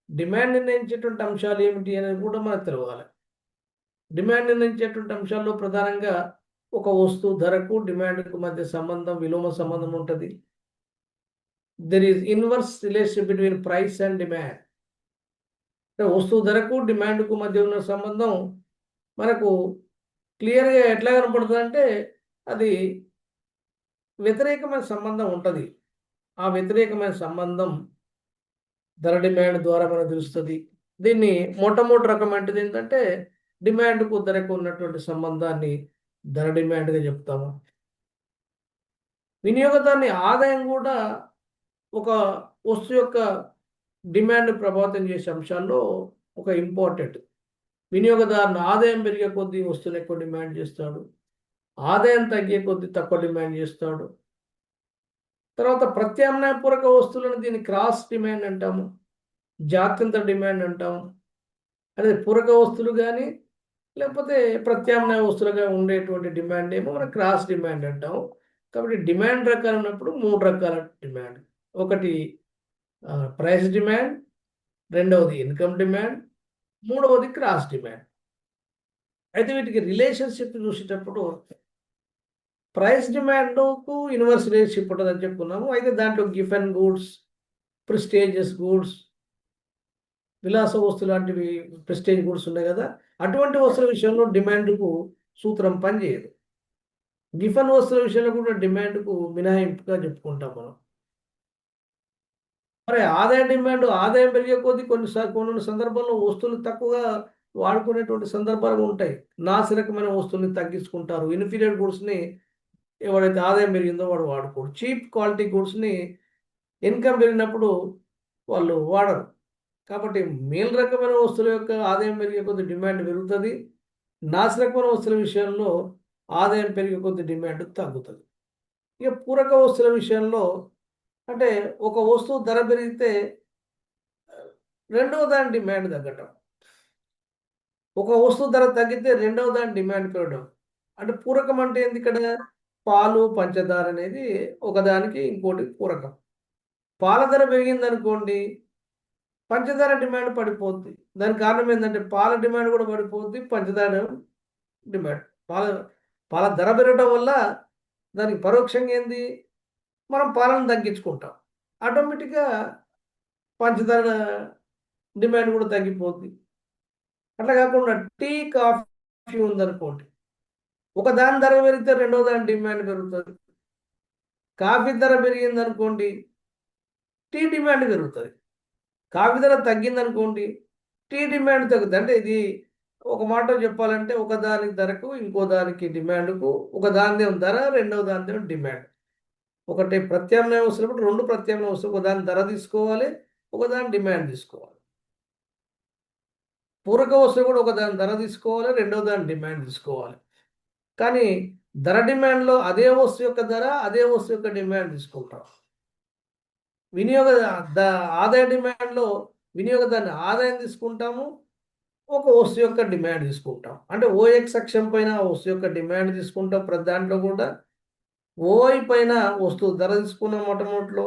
డిమాండ్ నిర్ణయించేటువంటి అంశాలు ఏమిటి అనేది కూడా మనకు తెలవాలి. డిమాండ్ నిర్ణయించేటువంటి అంశాల్లో ప్రధానంగా ఒక వస్తువు ధరకు డిమాండ్కు మధ్య సంబంధం, విలోమ సంబంధం ఉంటుంది. There is inverse relation between price and demand. వస్తువు ధరకు డిమాండ్కు మధ్య ఉన్న సంబంధం మనకు క్లియర్గా ఎట్లా కనపడుతుంది అంటే అది వ్యతిరేకమైన సంబంధం ఉంటుంది. ఆ వ్యతిరేకమైన సంబంధం ధర డిమాండ్ ద్వారా మనకు తెలుస్తుంది. దీన్ని మొట్టమొదటి రకం అంటే ఏంటంటే డిమాండ్కు ధరకు ఉన్నటువంటి సంబంధాన్ని ధర డిమాండ్గా చెప్తాము. వినియోగదారుని ఆదాయం కూడా ఒక వస్తువు యొక్క డిమాండ్ ప్రభావితం చేసే అంశాల్లో ఒక ఇంపార్టెంట్. వినియోగదారుని ఆదాయం పెరిగే కొద్దీ వస్తువులు ఎక్కువ డిమాండ్ చేస్తాడు, ఆదాయం తగ్గే కొద్దీ తక్కువ డిమాండ్ చేస్తాడు. తర్వాత ప్రత్యామ్నాయపూర్వక వస్తువులను దీన్ని క్రాస్ డిమాండ్ అంటాము, జాత్యంతర డిమాండ్ అంటాము. అదే పూరక వస్తువులు కానీ లేకపోతే ప్రత్యామ్నాయ వస్తువులుగా ఉండేటువంటి డిమాండ్ ఏమో మనం క్రాస్ డిమాండ్ అంటాము. కాబట్టి డిమాండ్ రకాలు ఉన్నప్పుడు 3 రకాల డిమాండ్. ఒకటి ప్రైస్ డిమాండ్, రెండవది ఇన్కమ్ డిమాండ్, మూడవది క్రాస్ డిమాండ్. అయితే వీటికి రిలేషన్షిప్ చూసేటప్పుడు ప్రైస్ డిమాండ్కు ఇన్వర్స్ రిలేషన్షిప్ ఉంటుందని చెప్పుకున్నాము. అయితే దాంట్లో గిఫెన్ గూడ్స్, ప్రెస్టేజియస్ గూడ్స్, విలాస వస్తువు లాంటివి ప్రెస్టేజ్ గూడ్స్ ఉన్నాయి కదా, అటువంటి వస్తువుల విషయంలో డిమాండ్కు సూత్రం పనిచేయదు. గిఫెన్ వస్తువుల విషయంలో కూడా డిమాండ్కు మినహాయింపుగా చెప్పుకుంటాం మనం. మరి ఆదాయం పెరిగే కొద్దీ కొన్ని సందర్భాల్లో వస్తువులు తక్కువగా వాడుకునేటువంటి సందర్భాలు ఉంటాయి. నాసిరకమైన వస్తువుల్ని తగ్గించుకుంటారు. ఇన్ఫీరియర్ గూడ్స్ని ఎవడైతే ఆదాయం పెరిగిందో వాడు వాడుకోడు. చీప్ క్వాలిటీ గూడ్స్ని ఇన్కమ్ పెరిగినప్పుడు వాళ్ళు వాడరు. కాబట్టి మేలు రకమైన వస్తువుల యొక్క ఆదాయం పెరిగే కొద్ది డిమాండ్ పెరుగుతుంది. నాసిరకమైన వస్తువుల విషయంలో ఆదాయం పెరిగే కొద్ది డిమాండ్ తగ్గుతుంది. ఇక పూరక వస్తువుల విషయంలో అంటే ఒక వస్తువు ధర పెరిగితే రెండవ దాని డిమాండ్ తగ్గటం, ఒక వస్తువు ధర తగ్గితే రెండవ దాని డిమాండ్ పెరగడం. అంటే పూరకం అంటే ఏంది? ఇక్కడ పాలు, పంచదార అనేది ఒకదానికి ఇంకోటి పూరకం. పాల ధర పెరిగింది అనుకోండి, పంచదార డిమాండ్ పడిపోద్ది. దానికి కారణం ఏంటంటే పాల డిమాండ్ కూడా పడిపోద్ది, పంచదార డిమాండ్. పాల ధర పెరగడం వల్ల దానికి పరోక్షంగా ఏంది? మనం పాలను తగ్గించుకుంటాం. ఆటోమేటిక్గా పంచదార డిమాండ్ కూడా తగ్గిపోద్ది. అట్లా కాకుండా టీ, కాఫీ ఉందనుకోండి, ఒక దాని ధర పెరిగితే రెండో దాని డిమాండ్ పెరుగుతుంది. కాఫీ ధర పెరిగింది అనుకోండి, టీ డిమాండ్ పెరుగుతుంది. కాఫీ ధర తగ్గిందనుకోండి, టీ డిమాండ్ తగ్గుతుంది. అంటే ఇది ఒక మాట చెప్పాలంటే ఒకదాని ధరకు ఇంకో దానికి డిమాండ్కు ఒక దానిదేమో ధర, రెండవ దానిదేమో డిమాండ్. ఒకటి ప్రత్యామ్నాయ వస్తువులు, రెండు ప్రత్యామ్నాయ వస్తువులు, ఒకదాని ధర తీసుకోవాలి, ఒకదాని డిమాండ్ తీసుకోవాలి. పూరక వస్తువు కూడా ఒకదాని ధర తీసుకోవాలి, రెండవ దాని డిమాండ్ తీసుకోవాలి. కానీ ధర డిమాండ్లో అదే వస్తువు యొక్క ధర, అదే వస్తువు యొక్క డిమాండ్ తీసుకుంటాం. వినియోగ ఆదాయ డిమాండ్లో వినియోగదారుని ఆదాయం తీసుకుంటాము, ఒక వస్తువు యొక్క డిమాండ్ తీసుకుంటాం. అంటే ఓఎక్స్ అక్షం పైన వస్తువు యొక్క డిమాండ్ తీసుకుంటాం. ప్రతి దాంట్లో కూడా ఓవై పైన వస్తువు ధర తీసుకున్నాం. మొట్టమొదటిలో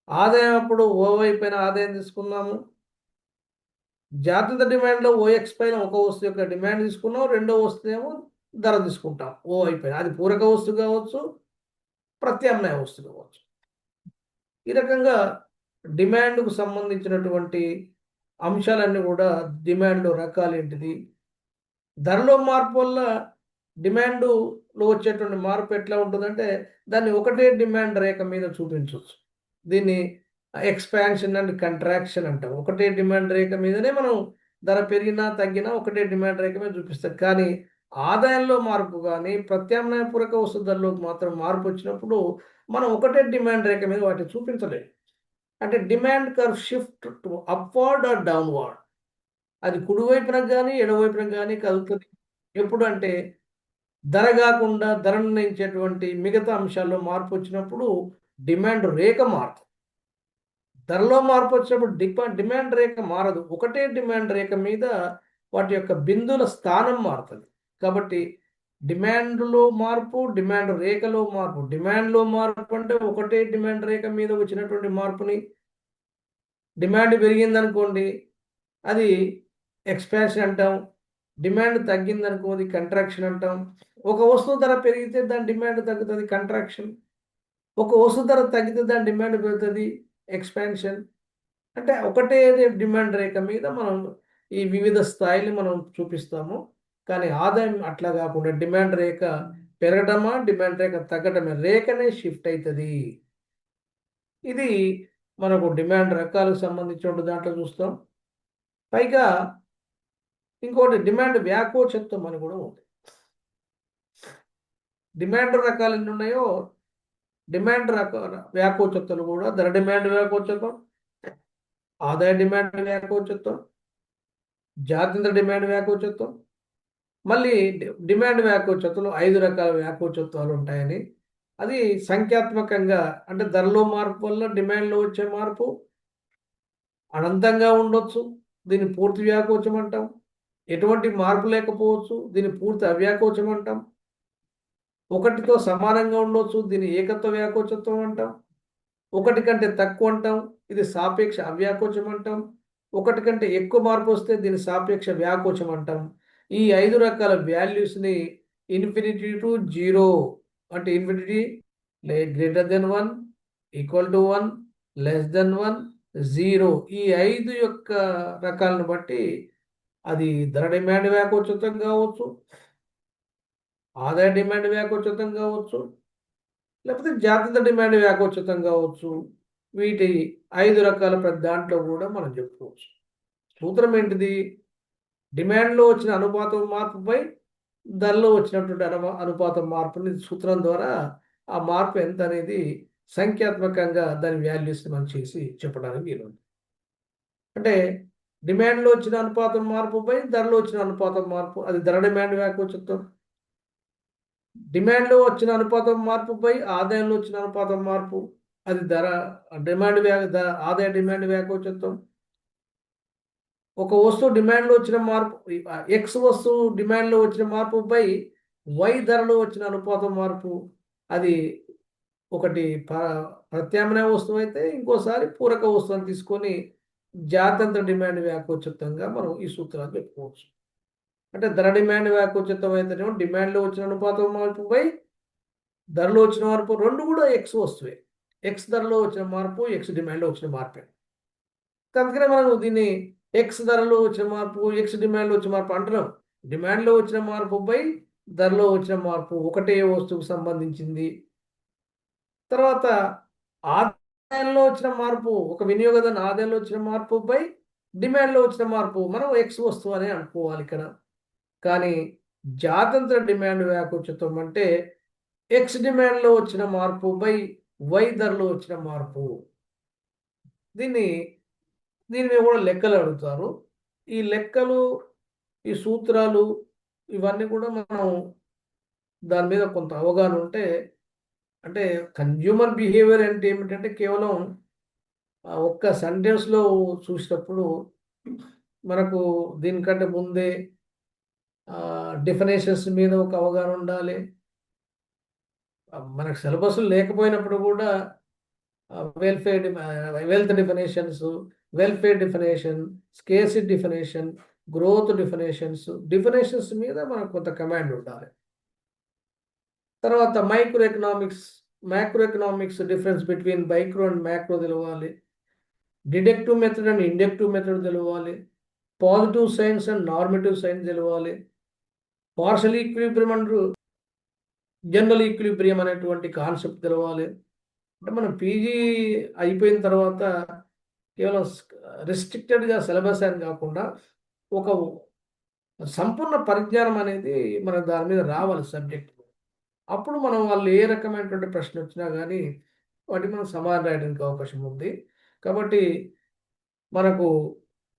ఆదాయం అప్పుడు ఓవై పైన ఆదాయం తీసుకున్నాము. జాతీయ డిమాండ్లో ఓఎక్స్ పైన ఒక వస్తువు యొక్క డిమాండ్ తీసుకున్నాం, రెండో వస్తువు ఏమో ధర తీసుకుంటాం ఓవై పైన. అది పూరక వస్తువు కావచ్చు, ప్రత్యామ్నాయ వస్తువు కావచ్చు. ఈ రకంగా డిమాండ్కు సంబంధించినటువంటి అంశాలన్నీ కూడా డిమాండ్లో రకాలు ఏంటిది, ధరలో మార్పు వల్ల డిమాండ్లో వచ్చేటువంటి మార్పు ఎట్లా ఉంటుందంటే దాన్ని ఒకటే డిమాండ్ రేఖ మీద చూపించవచ్చు. దీన్ని ఎక్స్పాన్షన్ అండ్ కంట్రాక్షన్ అంటాం. ఒకటే డిమాండ్ రేఖ మీదనే మనం ధర పెరిగినా తగ్గినా ఒకటే డిమాండ్ రేఖ మీద చూపిస్తాం. కానీ ఆదాయంలో మార్పు కానీ ప్రత్యామ్నాయ పూరక వస్తు ధరలో మాత్రం మార్పు వచ్చినప్పుడు మనం ఒకటే డిమాండ్ రేఖ మీద వాటిని చూపించలేము. అంటే demand curve shift to upward or downward. అది కుడివైపున కానీ ఎడవైపున కానీ కదులుతుంది. ఎప్పుడు అంటే ధర కాకుండా ధర నిర్ణయించేటువంటి మిగతా అంశాల్లో మార్పు వచ్చినప్పుడు డిమాండ్ రేఖ మారుతుంది. ధరలో మార్పు వచ్చినప్పుడు డిమాండ్ రేఖ మారదు. ఒకటే డిమాండ్ రేఖ మీద వాటి యొక్క బిందువుల స్థానం మారుతుంది. కాబట్టి డిమాండ్లో మార్పు, డిమాండ్ రేఖలో మార్పు. డిమాండ్లో మార్పు అంటే ఒకటే డిమాండ్ రేఖ మీద వచ్చినటువంటి మార్పుని, డిమాండ్ పెరిగిందనుకోండి అది ఎక్స్పాన్షన్ అంటాం, డిమాండ్ తగ్గిందనుకో అది కంట్రాక్షన్ అంటాం. ఒక వస్తువు ధర పెరిగితే దాని డిమాండ్ తగ్గుతుంది, కంట్రాక్షన్. ఒక వస్తువు ధర తగ్గితే దాని డిమాండ్ పెరుగుతుంది, ఎక్స్పాన్షన్. అంటే ఒకటే డిమాండ్ రేఖ మీద మనం ఈ వివిధ స్థాయిలు మనం చూపిస్తాము. కానీ ఆదాయం అట్లా కాకుండా డిమాండ్ రేఖ పెరగడమా, డిమాండ్ రేఖ తగ్గడమే, రేఖనే షిఫ్ట్ అవుతుంది. ఇది మనకు డిమాండ్ రకాలకు సంబంధించిన దాంట్లో చూస్తాం. పైగా ఇంకోటి డిమాండ్ వ్యాకోచత్వం అని కూడా ఉంది. డిమాండ్ రకాలు ఎన్ని ఉన్నాయో డిమాండ్ వ్యాకోచత్వాలు కూడా ధర డిమాండ్ వ్యాకోచత్వం, ఆదాయ డిమాండ్ వ్యాకోచత్వం, జాతీయ డిమాండ్ వ్యాకోచత్వం, మళ్ళీ డిమాండ్ వ్యాకోచత్వంలో 5 రకాల వ్యాకోచత్వాలు ఉంటాయని. అది సంఖ్యాత్మకంగా అంటే ధరలో మార్పు వల్ల డిమాండ్లో వచ్చే మార్పు అనంతంగా ఉండొచ్చు, దీన్ని పూర్తి వ్యాకోచం అంటాం. ఎటువంటి మార్పు లేకపోవచ్చు, దీన్ని పూర్తి అవ్యాకోచం అంటాం. ఒకటితో సమానంగా ఉండొచ్చు, దీన్ని ఏకత్వ వ్యాకోచత్వం అంటాం. ఒకటి కంటే తక్కువ అంటాం, ఇది సాపేక్ష అవ్యాకోచం అంటాం. ఒకటి కంటే ఎక్కువ మార్పు వస్తే దీన్ని సాపేక్ష వ్యాకోచం అంటాం. ఈ 5 రకాల వాల్యూస్ని ఇన్ఫినిటీ టు 0 అంటే infinity greater than 1, equal to 1, less than 1, 0 ఈ 5 యొక్క రకాలను బట్టి అది ధర డిమాండ్ వ్యాకోచత్వం కావచ్చు, ఆదాయ డిమాండ్ వ్యాకోచత్వం కావచ్చు, లేకపోతే జాతీయ డిమాండ్ వ్యాకోచత్వం కావచ్చు. వీటి 5 రకాల ప్రతి దాంట్లో కూడా మనం చెప్పుకోవచ్చు. సూత్రం ఏంటిది? డిమాండ్లో వచ్చిన అనుపాతం మార్పుపై ధరలో వచ్చినటువంటి అనుపాతం మార్పుని సూత్రం ద్వారా ఆ మార్పు ఎంత అనేది సంఖ్యాత్మకంగా దాని వాల్యూస్ని మనం చేసి చెప్పడానికి వీలుంది. అంటే డిమాండ్లో వచ్చిన అనుపాతం మార్పుపై ధరలో వచ్చిన అనుపాతం మార్పు, అది ధర డిమాండ్ వ్యాకోచత్వం. డిమాండ్లో వచ్చిన అనుపాతం మార్పుపై ఆదాయంలో వచ్చిన అనుపాతం మార్పు, అది ధర ఆదాయ డిమాండ్ వ్యాకోచత్వం. ఒక వస్తువు డిమాండ్లో వచ్చిన మార్పు, ఎక్స్ వస్తువు డిమాండ్లో వచ్చిన మార్పుపై వై ధరలో వచ్చిన అనుపాతం మార్పు, అది ఒకటి ప్రత్యామ్నాయ వస్తువు అయితే ఇంకోసారి పూరక వస్తువుని తీసుకొని జాతీయ డిమాండ్ వ్యాకోచత్వంగా మనం ఈ సూత్రాలు చెప్పుకోవచ్చు. అంటే ధర డిమాండ్ వ్యాకోచత్వం అయితేనేమో డిమాండ్లో వచ్చిన అనుపాతం మార్పుపై ధరలో వచ్చిన మార్పు, రెండు కూడా ఎక్స్ వస్తువే. ఎక్స్ ధరలో వచ్చిన మార్పు, ఎక్స్ డిమాండ్లో వచ్చిన మార్పే. అందుకనే మనం దీన్ని ఎక్స్ ధరలో వచ్చిన మార్పు, ఎక్స్ డిమాండ్లో వచ్చిన మార్పు అంటున్నాం. డిమాండ్లో వచ్చిన మార్పుపై ధరలో వచ్చిన మార్పు ఒకటే వస్తువుకు సంబంధించింది. తర్వాత ఆదాయంలో వచ్చిన మార్పు, ఒక వినియోగదారుని ఆదాయంలో వచ్చిన మార్పు బై డిమాండ్లో వచ్చిన మార్పు, మనం ఎక్స్ వస్తువు అని అనుకోవాలి ఇక్కడ. కానీ జాతంత్ర డిమాండ్ వ్యాకోచితం అంటే ఎక్స్ డిమాండ్లో వచ్చిన మార్పు బై వై ధరలో వచ్చిన మార్పు. దీని మీద కూడా లెక్కలు అడుగుతారు. ఈ లెక్కలు, ఈ సూత్రాలు, ఇవన్నీ కూడా మనం దాని మీద కొంత అవగాహన ఉంటే, అంటే కన్జ్యూమర్ బిహేవియర్ అంటే ఏమిటంటే కేవలం ఒక్క సెంటెన్స్లో చూసినప్పుడు మనకు దీనికంటే ముందే డెఫినేషన్స్ మీద ఒక అవగాహన ఉండాలి. మనకు సిలబస్ లేకపోయినప్పుడు కూడా wealth definitions, welfare definition, scarcity definition, growth definitions మీద మనకు కొంత కమాండ్ ఉండాలి. తర్వాత micro economics difference between micro and macro తెలవాలి. Deductive method and inductive method తెలవాలి. Positive science and normative science తెలవాలి. Partial equilibrium and general equilibrium అనేటువంటి concept తెలవాలి. అంటే మనం పీజీ అయిపోయిన తర్వాత కేవలం రెస్ట్రిక్టెడ్గా సిలబస్ అని కాకుండా ఒక సంపూర్ణ పరిజ్ఞానం అనేది మన దాని మీద రావాలి సబ్జెక్ట్. అప్పుడు మనం వాళ్ళు ఏ రకమైనటువంటి ప్రశ్న వచ్చినా కానీ వాటికి మనం సమాధానం రాయడానికి అవకాశం ఉంది. కాబట్టి మనకు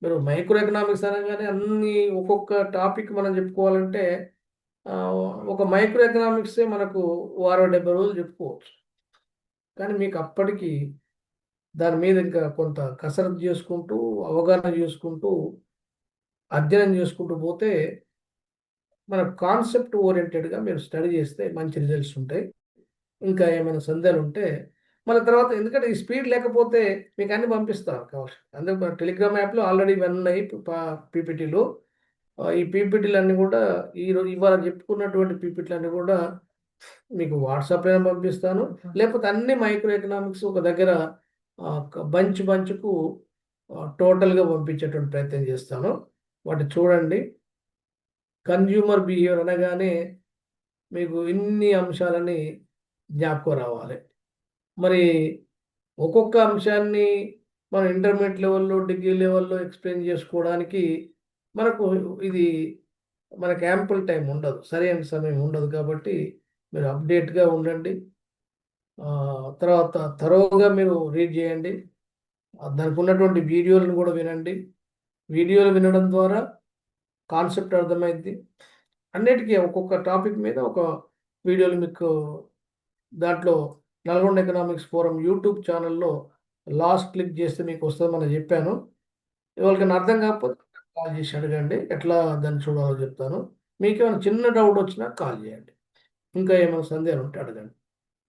మీరు మైక్రో ఎకనామిక్స్ అనగానే అన్ని ఒక్కొక్క టాపిక్ మనం చెప్పుకోవాలంటే ఒక మైక్రో ఎకనామిక్సే మనకు 60-70 రోజులు చెప్పుకోవచ్చు. కానీ మీకు అప్పటికి దాని మీద ఇంకా కొంత కసరత్తు చేసుకుంటూ, అవగాహన చేసుకుంటూ, అధ్యయనం చేసుకుంటూ పోతే మన కాన్సెప్ట్ ఓరియంటెడ్గా మీరు స్టడీ చేస్తే మంచి రిజల్ట్స్ ఉంటాయి. ఇంకా ఏమైనా సందేహాలు ఉంటే మళ్ళీ తర్వాత, ఎందుకంటే ఈ స్పీడ్ లేకపోతే మీకు అన్ని పంపిస్తారు కావచ్చు. అందుకే టెలిగ్రామ్ యాప్లో ఆల్రెడీ ఇవన్నీ ఉన్నాయి పీపీటీలు. ఈ పీపీటీలు అన్నీ కూడా ఇవాళ చెప్పుకున్నటువంటి పీపీటీలు అన్నీ కూడా మీకు వాట్సాప్లో పంపిస్తాను. లేకపోతే అన్ని మైక్రో ఎకనామిక్స్ ఒక దగ్గర బంచుకు టోటల్గా పంపించేటువంటి ప్రయత్నం చేస్తాను. వాటి చూడండి. కన్జ్యూమర్ బిహేవియర్ అనగానే మీకు ఇన్ని అంశాలని జ్ఞాపకం రావాలి. మరి ఒక్కొక్క అంశాన్ని మనం ఇంటర్మీడియట్ లెవెల్లో, డిగ్రీ లెవెల్లో ఎక్స్ప్లెయిన్ చేసుకోవడానికి మనకు యాంపుల్ టైం ఉండదు, సరైన సమయం ఉండదు. కాబట్టి మీరు అప్డేట్గా ఉండండి. తర్వాత థరోగా మీరు రీడ్ చేయండి. దానికి ఉన్నటువంటి వీడియోలను కూడా వినండి. వీడియోలు వినడం ద్వారా కాన్సెప్ట్ అర్థమైంది. అన్నిటికీ ఒక్కొక్క టాపిక్ మీద ఒక వీడియోలు మీకు దాంట్లో నల్గొండ ఎకనామిక్స్ ఫోరం యూట్యూబ్ ఛానల్లో లాస్ట్ క్లిక్ చేస్తే మీకు వస్తుందని చెప్పాను. ఎవరికైనా అర్థం కాకపోతే కాల్ చేసి అడగండి, ఎట్లా దాన్ని చూడాలో చెప్తాను. మీకు ఏమైనా చిన్న డౌట్ వచ్చినా కాల్ చేయండి. ఇంకా ఏమైనా సందేహాలు ఉంటే అడగండి.